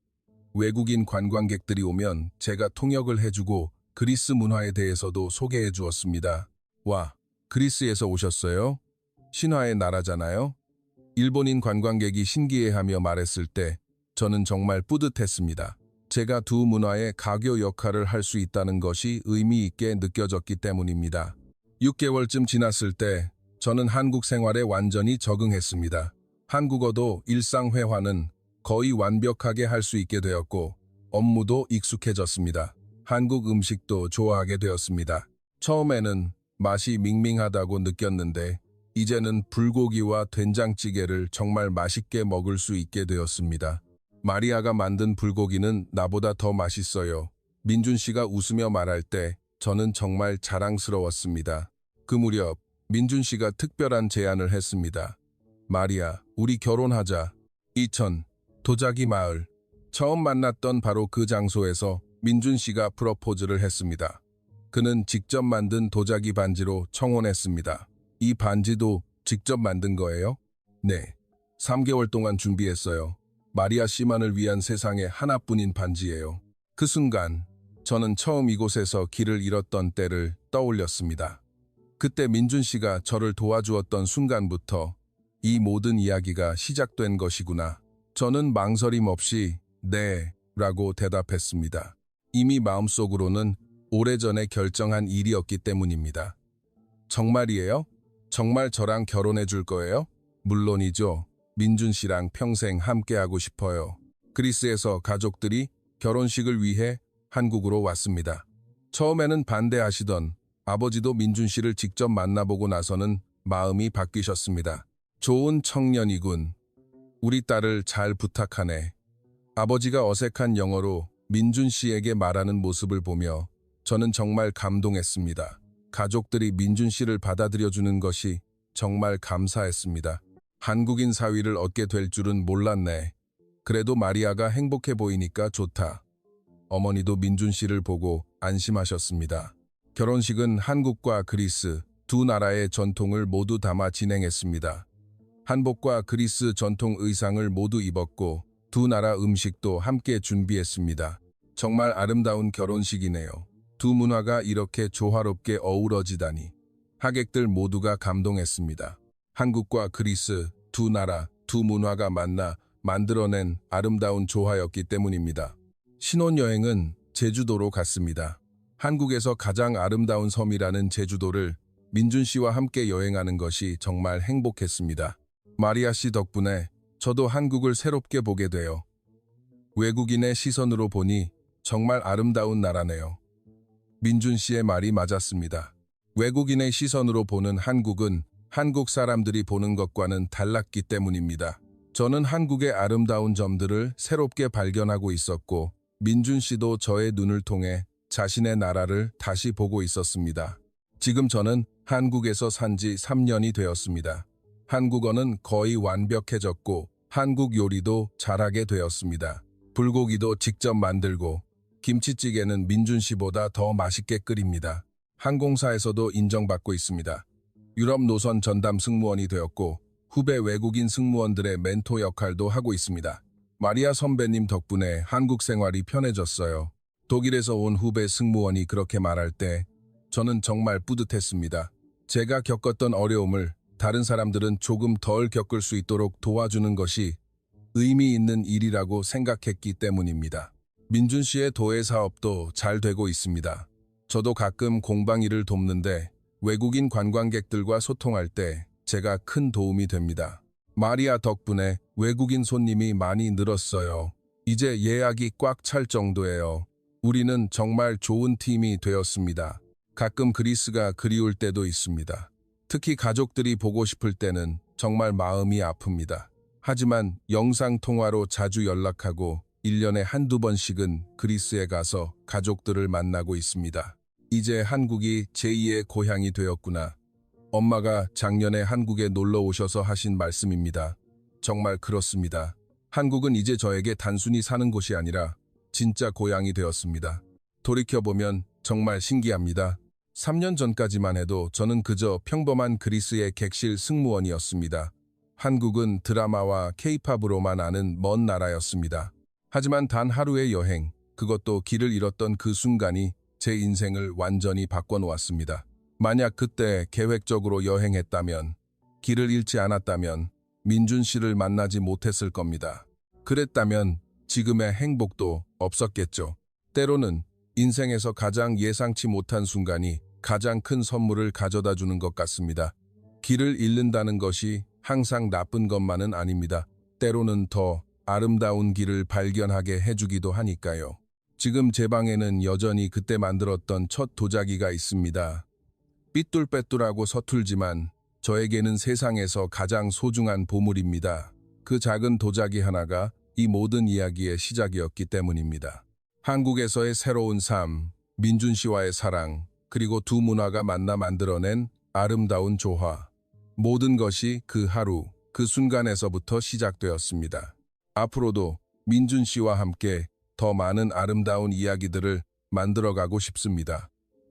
외국인 관광객들이 오면 제가 통역을 해주고 그리스 문화에 대해서도 소개해 주었습니다. 와, 그리스에서 오셨어요? 신화의 나라잖아요? 일본인 관광객이 신기해하며 말했을 때 저는 정말 뿌듯했습니다. 제가 두 문화의 가교 역할을 할 수 있다는 것이 의미 있게 느껴졌기 때문입니다. 6개월쯤 지났을 때 저는 한국 생활에 완전히 적응했습니다. 한국어도 일상회화는 거의 완벽하게 할 수 있게 되었고 업무도 익숙해졌습니다. 한국 음식도 좋아하게 되었습니다. 처음에는 맛이 밍밍하다고 느꼈는데 이제는 불고기와 된장찌개를 정말 맛있게 먹을 수 있게 되었습니다. 마리아가 만든 불고기는 나보다 더 맛있어요. 민준 씨가 웃으며 말할 때 저는 정말 자랑스러웠습니다. 그 무렵 민준 씨가 특별한 제안을 했습니다. 마리아, 우리 결혼하자. 이천, 도자기 마을. 처음 만났던 바로 그 장소에서 민준 씨가 프로포즈를 했습니다. 그는 직접 만든 도자기 반지로 청혼했습니다. 이 반지도 직접 만든 거예요? 네. 3개월 동안 준비했어요. 마리아 씨만을 위한 세상에 하나뿐인 반지예요. 그 순간 저는 처음 이곳에서 길을 잃었던 때를 떠올렸습니다. 그때 민준 씨가 저를 도와주었던 순간부터 이 모든 이야기가 시작된 것이구나. 저는 망설임 없이 네 라고 대답했습니다. 이미 마음속으로는 오래전에 결정한 일이었기 때문입니다. 정말이에요? 정말 저랑 결혼해 줄 거예요? 물론이죠. 민준 씨랑 평생 함께하고 싶어요. 그리스에서 가족들이 결혼식을 위해 한국으로 왔습니다. 처음에는 반대하시던 아버지도 민준 씨를 직접 만나보고 나서는 마음이 바뀌셨습니다. 좋은 청년이군. 우리 딸을 잘 부탁하네. 아버지가 어색한 영어로 민준 씨에게 말하는 모습을 보며 저는 정말 감동했습니다. 가족들이 민준 씨를 받아들여주는 것이 정말 감사했습니다. 한국인 사위를 얻게 될 줄은 몰랐네. 그래도 마리아가 행복해 보이니까 좋다. 어머니도 민준 씨를 보고 안심하셨습니다. 결혼식은 한국과 그리스 두 나라의 전통을 모두 담아 진행했습니다. 한복과 그리스 전통 의상을 모두 입었고 두 나라 음식도 함께 준비했습니다. 정말 아름다운 결혼식이네요. 두 문화가 이렇게 조화롭게 어우러지다니. 하객들 모두가 감동했습니다. 한국과 그리스 두 나라, 두 문화가 만나 만들어낸 아름다운 조화였기 때문입니다. 신혼여행은 제주도로 갔습니다. 한국에서 가장 아름다운 섬이라는 제주도를 민준 씨와 함께 여행하는 것이 정말 행복했습니다. 마리아 씨 덕분에 저도 한국을 새롭게 보게 돼요. 외국인의 시선으로 보니 정말 아름다운 나라네요. 민준 씨의 말이 맞았습니다. 외국인의 시선으로 보는 한국은 한국 사람들이 보는 것과는 달랐기 때문입니다. 저는 한국의 아름다운 점들을 새롭게 발견하고 있었고 민준 씨도 저의 눈을 통해 자신의 나라를 다시 보고 있었습니다. 지금 저는 한국에서 산 지 3년이 되었습니다. 한국어는 거의 완벽해졌고 한국 요리도 잘하게 되었습니다. 불고기도 직접 만들고 김치찌개는 민준 씨보다 더 맛있게 끓입니다. 항공사에서도 인정받고 있습니다. 유럽 노선 전담 승무원이 되었고 후배 외국인 승무원들의 멘토 역할도 하고 있습니다. 마리아 선배님 덕분에 한국 생활이 편해졌어요. 독일에서 온 후배 승무원이 그렇게 말할 때 저는 정말 뿌듯했습니다. 제가 겪었던 어려움을 다른 사람들은 조금 덜 겪을 수 있도록 도와주는 것이 의미 있는 일이라고 생각했기 때문입니다. 민준 씨의 도예 사업도 잘 되고 있습니다. 저도 가끔 공방 일을 돕는데 외국인 관광객들과 소통할 때 제가 큰 도움이 됩니다. 마리아 덕분에 외국인 손님이 많이 늘었어요. 이제 예약이 꽉 찰 정도예요. 우리는 정말 좋은 팀이 되었습니다. 가끔 그리스가 그리울 때도 있습니다. 특히 가족들이 보고 싶을 때는 정말 마음이 아픕니다. 하지만 영상통화로 자주 연락하고 1년에 한두 번씩은 그리스에 가서 가족들을 만나고 있습니다. 이제 한국이 제2의 고향이 되었구나. 엄마가 작년에 한국에 놀러 오셔서 하신 말씀입니다. 정말 그렇습니다. 한국은 이제 저에게 단순히 사는 곳이 아니라 진짜 고향이 되었습니다. 돌이켜보면 정말 신기합니다. 3년 전까지만 해도 저는 그저 평범한 그리스의 객실 승무원이었습니다. 한국은 드라마와 케이팝으로만 아는 먼 나라였습니다. 하지만 단 하루의 여행, 그것도 길을 잃었던 그 순간이 제 인생을 완전히 바꿔놓았습니다. 만약 그때 계획적으로 여행했다면, 길을 잃지 않았다면 민준 씨를 만나지 못했을 겁니다. 그랬다면 지금의 행복도 없었겠죠. 때로는 인생에서 가장 예상치 못한 순간이 가장 큰 선물을 가져다 주는 것 같습니다. 길을 잃는다는 것이 항상 나쁜 것만은 아닙니다. 때로는 더 아름다운 길을 발견하게 해주기도 하니까요. 지금 제 방에는 여전히 그때 만들었던 첫 도자기가 있습니다. 삐뚤빼뚤하고 서툴지만 저에게는 세상에서 가장 소중한 보물입니다. 그 작은 도자기 하나가 이 모든 이야기의 시작이었기 때문입니다. 한국에서의 새로운 삶, 민준 씨와의 사랑, 그리고 두 문화가 만나 만들어낸 아름다운 조화. 모든 것이 그 하루, 그 순간에서부터 시작되었습니다. 앞으로도 민준 씨와 함께 더 많은 아름다운 이야기들을 만들어가고 싶습니다.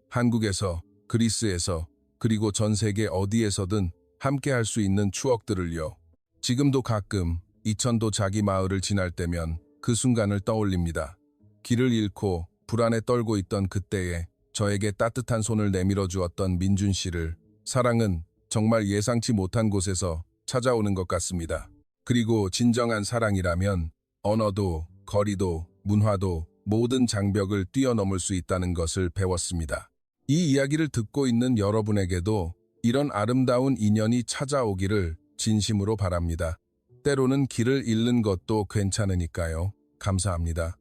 한국에서, 그리스에서, 그리고 전 세계 어디에서든 함께 할 수 있는 추억들을요. 지금도 가끔 이천도 자기 마을을 지날 때면 그 순간을 떠올립니다. 길을 잃고 불안에 떨고 있던 그때에 저에게 따뜻한 손을 내밀어 주었던 민준 씨를 사랑은 정말 예상치 못한 곳에서 찾아오는 것 같습니다. 그리고 진정한 사랑이라면 언어도, 거리도, 문화도 모든 장벽을 뛰어넘을 수 있다는 것을 배웠습니다. 이 이야기를 듣고 있는 여러분에게도 이런 아름다운 인연이 찾아오기를 진심으로 바랍니다. 때로는 길을 잃는 것도 괜찮으니까요. 감사합니다.